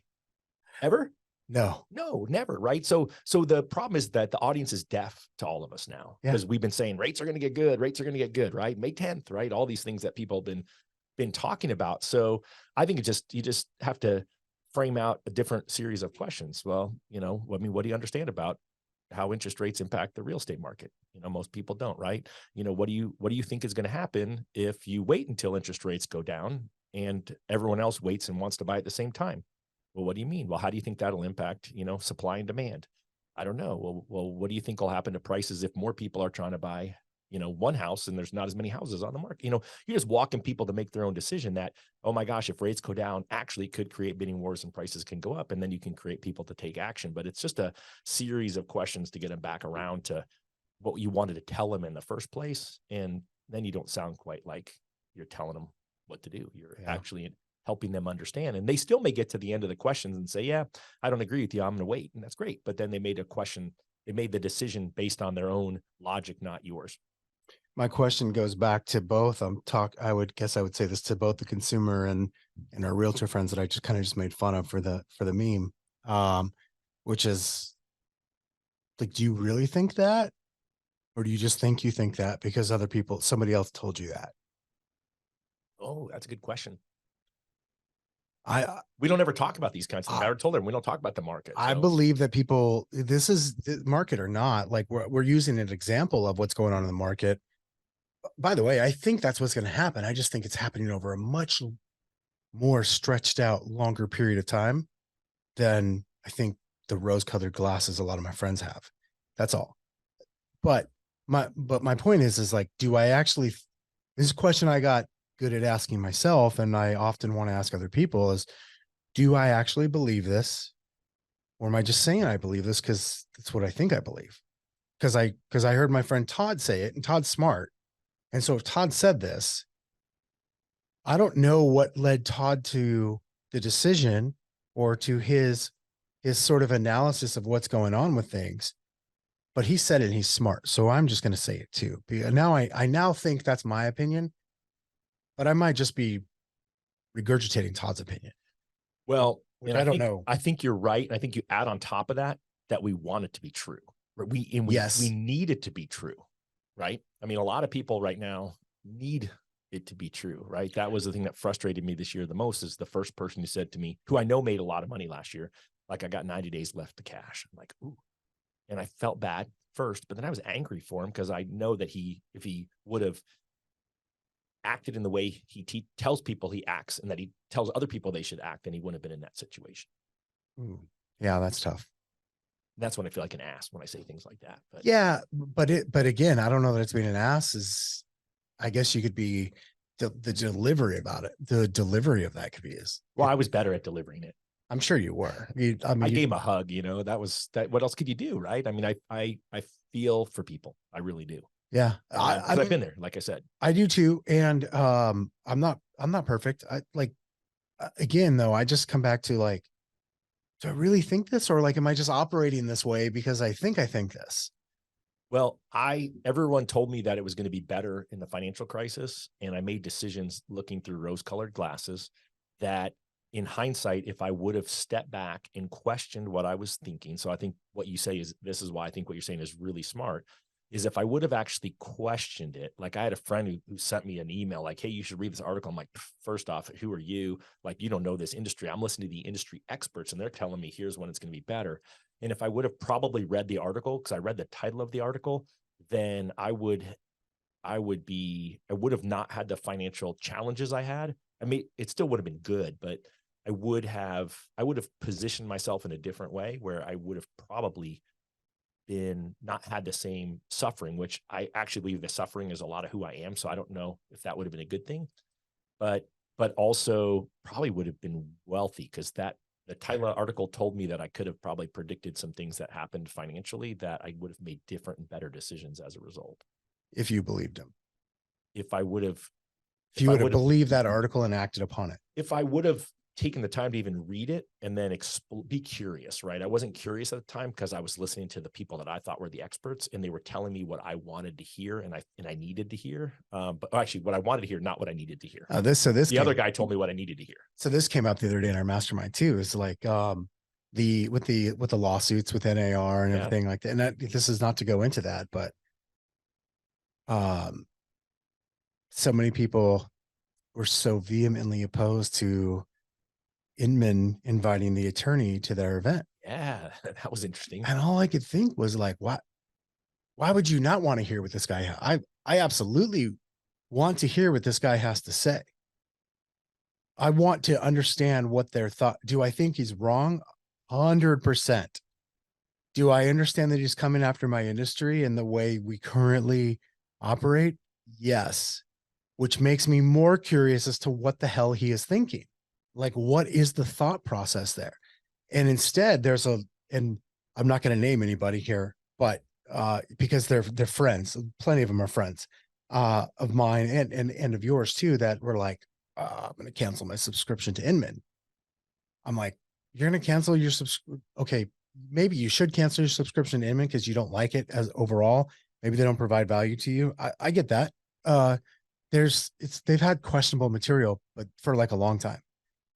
Ever? No, never. Right. So the problem is that the audience is deaf to all of us now, because we've been saying rates are going to get good. Rates are going to get good. Right. May 10th. Right. All these things that people have been talking about. So I think you just have to frame out a different series of questions. Well, what do you understand about how interest rates impact the real estate market? Most people don't, right? What do you think is going to happen if you wait until interest rates go down and everyone else waits and wants to buy at the same time? Well, what do you mean? Well, how do you think that'll impact, supply and demand? I don't know. Well, what do you think will happen to prices if more people are trying to buy, one house and there's not as many houses on the market? You're just walking people to make their own decision that, oh my gosh, if rates go down, actually could create bidding wars and prices can go up. And then you can create people to take action. But it's just a series of questions to get them back around to what you wanted to tell them in the first place. And then you don't sound quite like you're telling them what to do. You're actually helping them understand. And they still may get to the end of the questions and say, yeah, I don't agree with you. I'm going to wait. And that's great. But then they made the decision based on their own logic, not yours. My question goes back to both. I would say this to both the consumer and our realtor friends that I just kind of made fun of for the meme, which is like, do you really think that, or do you just think you think that because somebody else told you that? Oh, that's a good question. We don't ever talk about these kinds of things. I told them we don't talk about the market. I believe that this is the market or not. Like we're using an example of what's going on in the market. By the way, I think that's what's going to happen. I just think it's happening over a much more stretched out, longer period of time than I think the rose-colored glasses a lot of my friends have. That's all. But my point is like, do I actually? This is a question I got good at asking myself, and I often want to ask other people, is, do I actually believe this? Or am I just saying I believe this because that's what I think I believe? Because I heard my friend Todd say it, and Todd's smart. And so if Todd said this, I don't know what led Todd to the decision or to his sort of analysis of what's going on with things, but he said it and he's smart. So I'm just going to say it too. Now I now think that's my opinion, but I might just be regurgitating Todd's opinion, Well, which and I don't know. I think you're right. And I think you add on top of that we want it to be true. Right? We Yes. need it to be true, right? I mean, a lot of people right now need it to be true, right? That was the thing that frustrated me this year the most, is the first person who said to me, who I know made a lot of money last year, like, I got 90 days left to cash. I'm like, ooh. And I felt bad first, but then I was angry for him because I know that if he would have acted in the way he tells people he acts, and that he tells other people they should act, then he wouldn't have been in that situation. Ooh. Yeah, that's tough. That's when I feel like an ass when I say things like that. But Yeah, but again, I don't know that it's being an ass. Is, I guess you could be the delivery about it. The delivery of that could be is. well, I was better at delivering it. I'm sure you were. I mean, I gave him a hug, that was that. What else could you do? Right. I mean, I feel for people. I really do. yeah. Because I've been there, like I said. I do too. And I'm not perfect. I like, again, though, I just come back to like, do I really think this, or like, am I just operating this way because I think this? Well, everyone told me that it was going to be better in the financial crisis, and I made decisions looking through rose-colored glasses that, in hindsight, if I would have stepped back and questioned what I was thinking. So I think what you say is, this is why I think what you're saying is really smart, is if I would have actually questioned it. Like, I had a friend who sent me an email like, hey, you should read this article. I'm like, first off, who are you? Like, you don't know this industry. I'm listening to the industry experts, and they're telling me here's when it's going to be better. And if I would have probably read the article, because I read the title of the article, then I would have not had the financial challenges I had. I mean, it still would have been good, but I would have positioned myself in a different way, where I would have probably been not had the same suffering, which I actually believe the suffering is a lot of who I am. So I don't know if that would have been a good thing, but also probably would have been wealthy, because the Tyler article told me that I could have probably predicted some things that happened financially, that I would have made different and better decisions as a result. If you believed him, If I would have, if you would have believed that article and acted upon it, if I would have taken the time to even read it and then be curious, right? I wasn't curious at the time because I was listening to the people that I thought were the experts, and they were telling me what I wanted to hear and I needed to hear. But actually, what I wanted to hear, not what I needed to hear. The other guy told me what I needed to hear. So this came up the other day in our mastermind too. Is like with the lawsuits with NAR and everything like that. And this is not to go into that, but so many people were so vehemently opposed to Inman inviting the attorney to their event. Yeah, that was interesting. And all I could think was like, why would you not want to hear what this guy? I absolutely want to hear what this guy has to say. I want to understand what their thought. Do I think he's wrong? 100%. Do I understand that he's coming after my industry and the way we currently operate? Yes. Which makes me more curious as to what the hell he is thinking. Like, what is the thought process there? And instead, and I'm not going to name anybody here, but because they're friends, plenty of them are friends of mine and of yours too, that were like, I'm going to cancel my subscription to Inman. I'm like, you're going to cancel your subscription? Okay, maybe you should cancel your subscription to Inman because you don't like it as overall. Maybe they don't provide value to you. I get that. They've had questionable material, but for like a long time.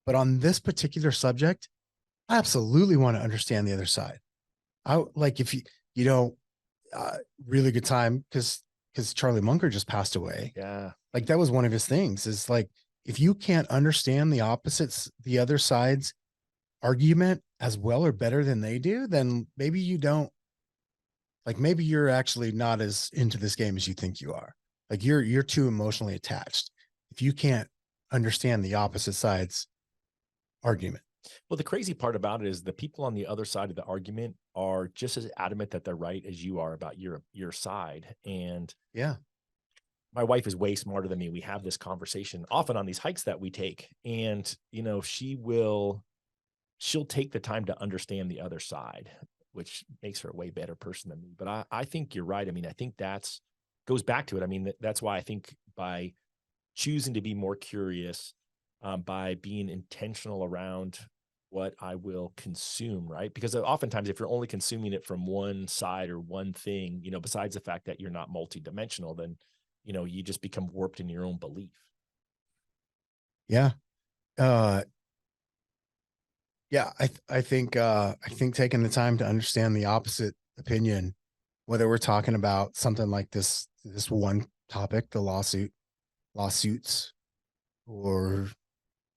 But on this particular subject, I absolutely want to understand the other side. I like, if really good time because Charlie Munger just passed away. Yeah. Like, that was one of his things, is like, if you can't understand the other side's argument as well or better than they do, then maybe you don't, like, maybe you're actually not as into this game as you think you are. Like, you're too emotionally attached if you can't understand the opposite side's argument. Well, the crazy part about it is the people on the other side of the argument are just as adamant that they're right as you are about your side. And yeah, my wife is way smarter than me. We have this conversation often on these hikes that we take. And, she'll take the time to understand the other side, which makes her a way better person than me. But I think you're right. I mean, I think that's goes back to it. I mean, that's why I think by choosing to be more curious, by being intentional around what I will consume, right? Because oftentimes, if you're only consuming it from one side or one thing, besides the fact that you're not multidimensional, then, you just become warped in your own belief. Yeah. Uh, yeah. I think taking the time to understand the opposite opinion, whether we're talking about something like this one topic, the lawsuits, or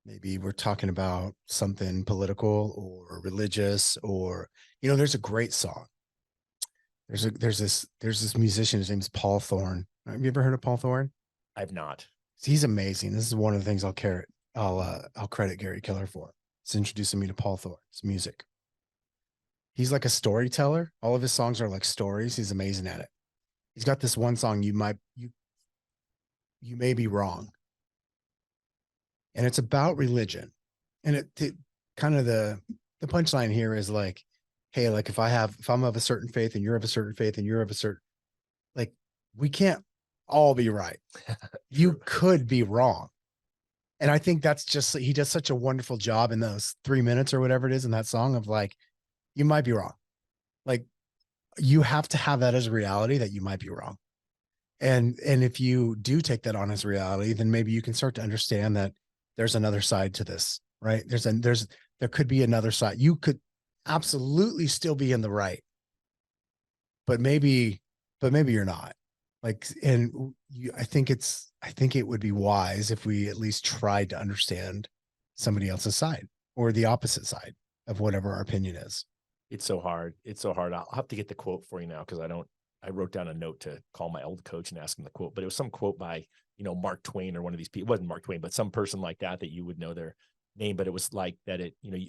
maybe we're talking about something political or religious, or, there's a great song. There's this musician, his name's Paul Thorne. Have you ever heard of Paul Thorne? I've not. He's amazing. This is one of the things I'll credit Gary Keller for. It's introducing me to Paul Thorne's music. He's like a storyteller. All of his songs are like stories. He's amazing at it. He's got this one song, you may be wrong. And it's about religion. And it kind of the punchline here is like, hey, like if I'm of a certain faith and you're of a certain faith and you're of a certain, like, we can't all be right. You could be wrong. And I think that's just, he does such a wonderful job in those 3 minutes or whatever it is in that song of like, you might be wrong. Like, you have to have that as a reality that you might be wrong. And if you do take that on as reality, then maybe you can start to understand that there's another side to this, right? There could be another side. You could absolutely still be in the right, but maybe you're not. Like, and I think it would be wise if we at least tried to understand somebody else's side or the opposite side of whatever our opinion is. It's so hard. It's so hard. I'll have to get the quote for you now because I wrote down a note to call my old coach and ask him the quote, but it was some quote by, Mark Twain or one of these people. It wasn't Mark Twain, but some person like that you would know their name. But it was like that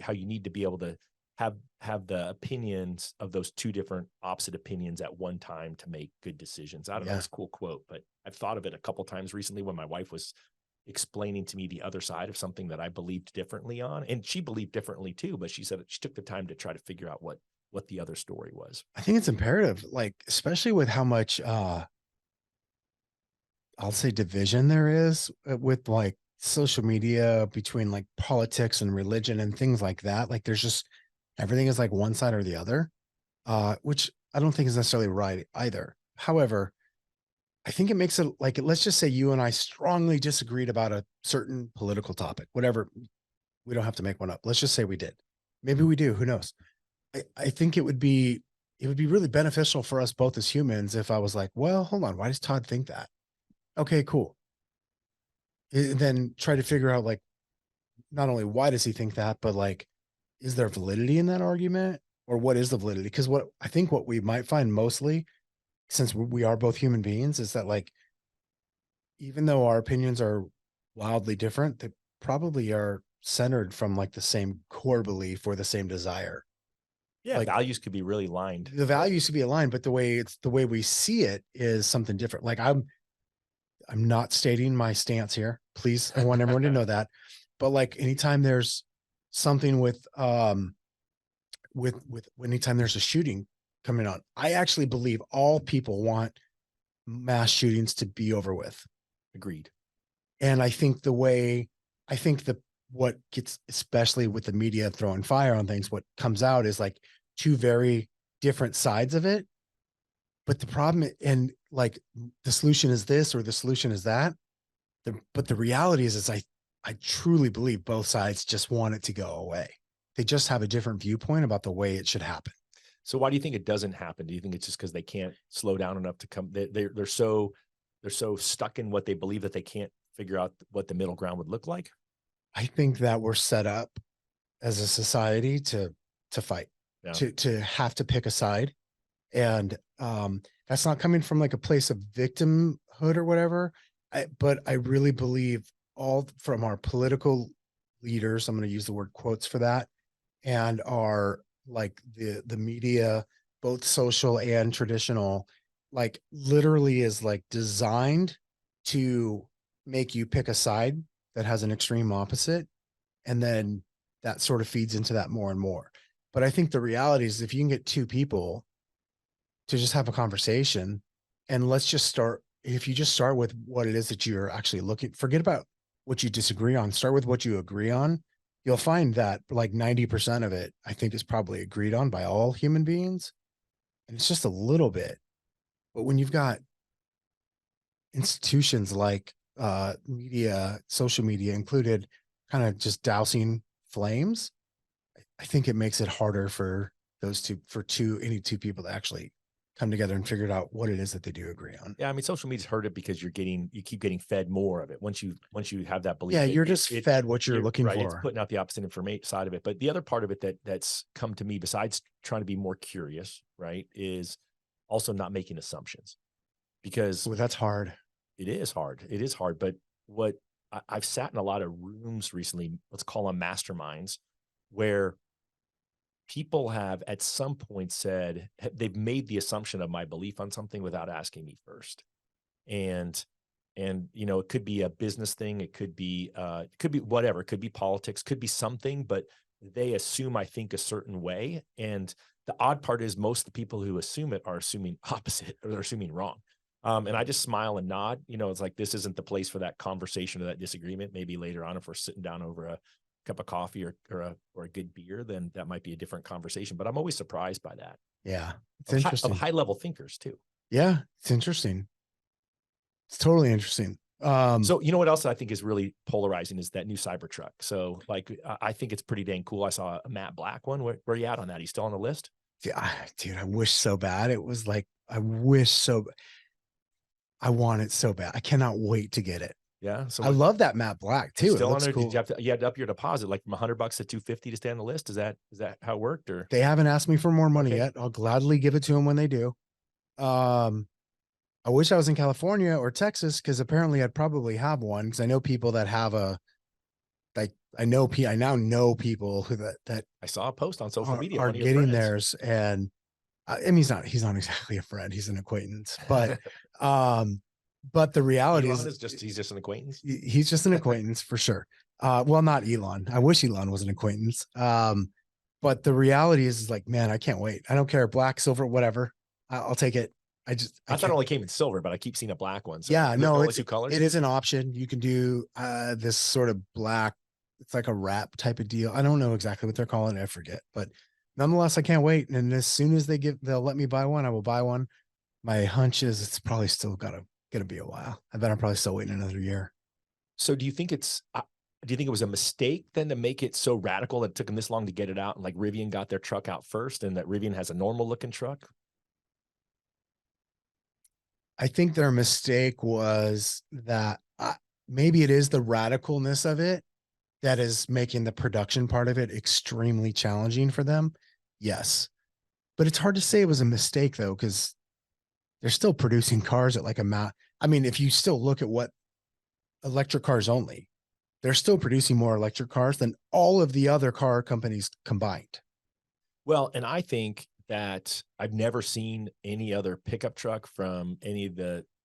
how you need to be able to have the opinions of those two different opposite opinions at one time to make good decisions. I don't know. It's a cool quote, but I've thought of it a couple times recently when my wife was explaining to me the other side of something that I believed differently on. And she believed differently too, but she said she took the time to try to figure out what the other story was. I think it's imperative, like, especially with how much, I'll say division there is with like social media between like politics and religion and things like that. Like there's just, everything is like one side or the other, which I don't think is necessarily right either. However, I think it makes it like, let's just say you and I strongly disagreed about a certain political topic, whatever. We don't have to make one up. Let's just say we did. Maybe we do. Who knows? I think it would be really beneficial for us both as humans if I was like, well, hold on, why does Todd think that? Okay, cool. And then try to figure out like, not only why does he think that, but like, is there validity in that argument, or what is the validity? Because what we might find mostly, since we are both human beings, is that like, even though our opinions are wildly different, they probably are centered from like the same core belief or the same desire. Yeah, like, values could be really aligned. The values could be aligned, but the way we see it is something different. Like I'm not stating my stance here. Please, I want everyone to know that. But like anytime there's something with anytime there's a shooting coming on, I actually believe all people want mass shootings to be over with. Agreed. And I think what gets, especially with the media throwing fire on things, what comes out is like two very different sides of it. But the problem, and like the solution is this or the solution is that. But the reality is I truly believe both sides just want it to go away. They just have a different viewpoint about the way it should happen. So why do you think it doesn't happen? Do you think it's just because they can't slow down enough to come? They're so stuck in what they believe that they can't figure out what the middle ground would look like. I think that we're set up as a society to fight, to have to pick a side. And that's not coming from like a place of victimhood or whatever. But I really believe all from our political leaders, I'm going to use the word quotes for that, and our like the media, both social and traditional, like literally is like designed to make you pick a side that has an extreme opposite. And then that sort of feeds into that more and more. But I think the reality is if you can get two people to just have a conversation, and let's just start, if you just start with what it is that you're actually looking, forget about what you disagree on, start with what you agree on. You'll find that like 90% of it, I think, is probably agreed on by all human beings. And it's just a little bit. But when you've got institutions like media, social media included, kind of just dousing flames, I think it makes it harder for any two people to actually come together and figure out what it is that they do agree on. Yeah, I mean, social media's hurt it because you keep getting fed more of it. Once you have that belief, Yeah, you're just fed what you're looking right, for. it's putting out the opposite information side of it. But the other part of it that's come to me, besides trying to be more curious, right, is also not making assumptions, because Well, that's hard. it is hard. It is hard. But what I've sat in a lot of rooms recently, let's call them masterminds, where people have at some point said they've made the assumption of my belief on something without asking me first. And it could be a business thing, it could be whatever, it could be politics, could be something, but they assume I think a certain way. And the odd part is most of the people who assume it are assuming opposite, or they're assuming wrong. And I just smile and nod. It's like, this isn't the place for that conversation or that disagreement. Maybe later on, if we're sitting down over a cup of coffee or a good beer, then that might be a different conversation. But I'm always surprised by that. Yeah, it's interesting. Of high level thinkers too. Yeah, it's interesting. It's totally interesting. So you know what else I think is really polarizing is that new Cybertruck. So like, I think it's pretty dang cool. I saw a matte black one. Where are you at on that? He's still on the list? Yeah, dude, I wish so bad. It was like, I want it so bad. I cannot wait to get it. Yeah. So I love that matte black too. Still it looks on there? cool. Did you had to up your deposit like from $100 to $250 to stay on the list? Is that how it worked? Or they haven't asked me for more money yet. I'll gladly give it to them when they do. I wish I was in California or Texas, because apparently I'd probably have one, because I know people that have I now know people who that I saw a post on social media are getting theirs, and I mean, he's not exactly a friend, he's an acquaintance, but the reality Elon is he's just an acquaintance. He's just an acquaintance for sure. Well, not Elon. I wish Elon was an acquaintance. But the reality is like, man, I can't wait. I don't care, black, silver, whatever. I'll take it. I thought it only came in silver, but I keep seeing a black one. So yeah, no, it's two colors. It is an option. You can do this sort of black. It's like a wrap type of deal. I don't know exactly what they're calling it. I forget, but nonetheless, I can't wait. And as soon as they'll let me buy one, I will buy one. My hunch is it's probably still gonna be a while. I bet I'm probably still waiting another year. So do you think it was a mistake then to make it so radical that it took them this long to get it out? And like Rivian got their truck out first, and that Rivian has a normal looking truck? I think their mistake was that maybe it is the radicalness of it that is making the production part of it extremely challenging for them. Yes. But it's hard to say it was a mistake though, because they're still producing cars at like I mean, if you still look at what electric cars only, they're still producing more electric cars than all of the other car companies combined. Well, and I think that I've never seen any other pickup truck from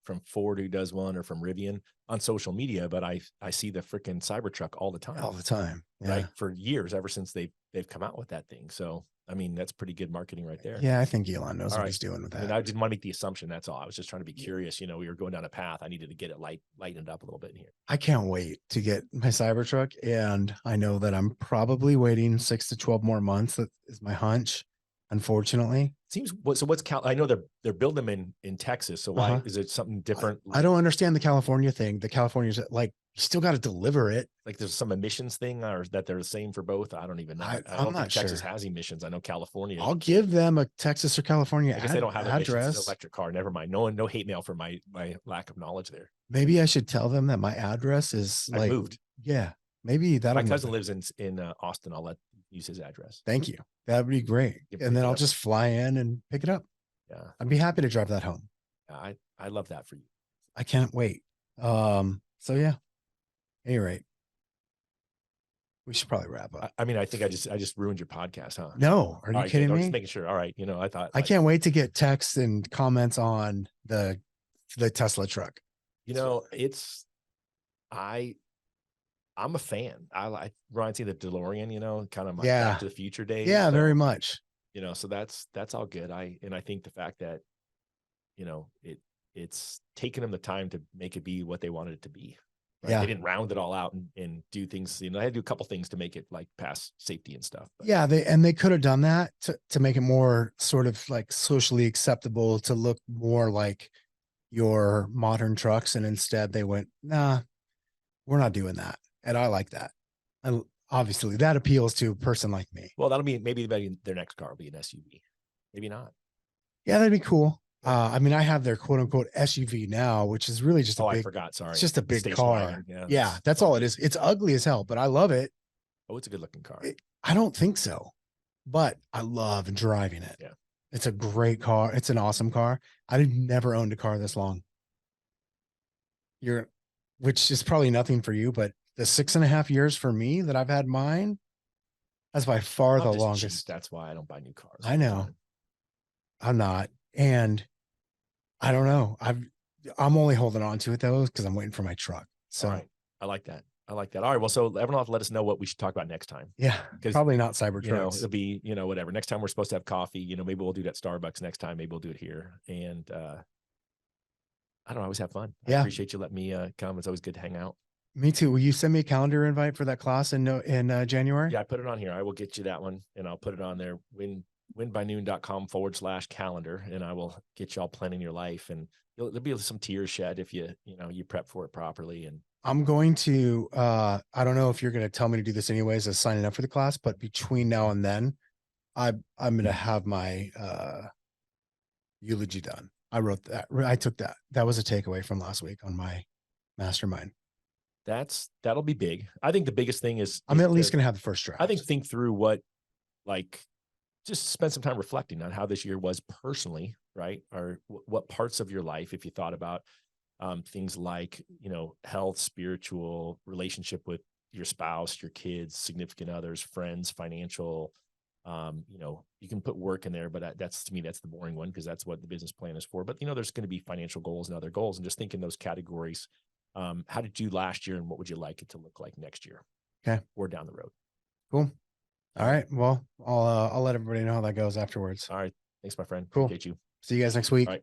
from Ford who does one, or from Rivian on social media, but I see the freaking Cybertruck all the time. Yeah. Right? For years, ever since they've come out with that thing. So I mean, that's pretty good marketing right there. Yeah, I think Elon knows what he's doing with that. I mean, I didn't want to make the assumption. That's all. I was just trying to be curious. We were going down a path. I needed to get it lightened up a little bit in here. I can't wait to get my Cybertruck, and I know that I'm probably waiting 6 to 12 more months. That is my hunch, unfortunately. Seems so. I know they're building them in Texas. So why is it something different? I don't understand the California thing. The California's like, you still got to deliver it. Like there's some emissions thing, or that they're the same for both. I don't even know. I don't think Texas has emissions. I know California. I'll give them a Texas or California I guess they don't have address. It's an electric car. Never mind. No hate mail for my lack of knowledge there. Maybe I should tell them that my address is I moved. Yeah, maybe that. My cousin lives in Austin. I'll use his address. Thank you. That would be great. And then I'll just fly in and pick it up. Yeah, I'd be happy to drive that home. I love that for you. I can't wait. So yeah. At any rate, we should probably wrap up. I mean, I think I just ruined your podcast, huh? No, are you kidding me? Just making sure. All right, I thought I can't wait to get texts and comments on the Tesla truck. You know, I'm a fan. I like Ryan see the DeLorean, you know, kind of my Back Yeah. to the Future days. Yeah, So, very much. you know, so that's all good. I think the fact that, you know, it's taken them the time to make it be what they wanted it to be. Right. Yeah. They didn't round it all out and do things, you know, they had to do a couple things to make it like pass safety and stuff. But Yeah, they could have done that to make it more sort of like socially acceptable to look more like your modern trucks, and instead they went, nah, we're not doing that. And I like that. And obviously that appeals to a person like me. well, that'll be maybe their next car will be an SUV. Maybe not. Yeah, that'd be cool. I mean, I have their quote unquote SUV now, which is really just a Oh, I big, forgot. Sorry. it's just a The big station car. wagon. Yeah. Yeah, that's all it is. It's ugly as hell, but I love it. Oh, it's a good looking car. I don't think so, but I love driving it. Yeah. It's a great car. It's an awesome car. I've never owned a car this long. Which is probably nothing for you, but the 6.5 years for me that I've had mine, that's by far I'm the just longest. cheap. That's why I don't buy new cars. I know. I'm not. And I don't know. I'm only holding on to it though, because I'm waiting for my truck. So all right. I like that. I like that. All right. Well, so everyone will have to let us know what we should talk about next time. yeah, Because probably not Cybertrucks. you know, it'll be, you know, whatever. Next time we're supposed to have coffee, you know, maybe we'll do that Starbucks next time. Maybe we'll do it here. And I don't know, I always have fun. I appreciate you letting me come. It's always good to hang out. Me too. Will you send me a calendar invite for that class in January? Yeah, I put it on here. I will get you that one and I'll put it on there. winbynoon.com/calendar. And I will get y'all planning your life, and there'll be some tears shed if you prep for it properly. And I'm going to, I don't know if you're going to tell me to do this anyways as signing up for the class, but between now and then, I'm going to have my eulogy done. I wrote that. I took that. That was a takeaway from last week on my mastermind. that'll be big. I think the biggest thing is I'm at least going to have the first draft. I think through what, like, just spend some time reflecting on how this year was personally, right? Or what parts of your life, if you thought about things like, you know, health, spiritual, relationship with your spouse, your kids, significant others, friends, financial, you know, you can put work in there, but that's, to me, that's the boring one, because that's what the business plan is for. But, you know, there's going to be financial goals and other goals, and just think in those categories. How did you last year, and what would you like it to look like next year? Okay. Or down the road. Cool. All right. Well, I'll let everybody know how that goes afterwards. All right. Thanks, my friend. Cool. Appreciate you. See you guys next week. All right.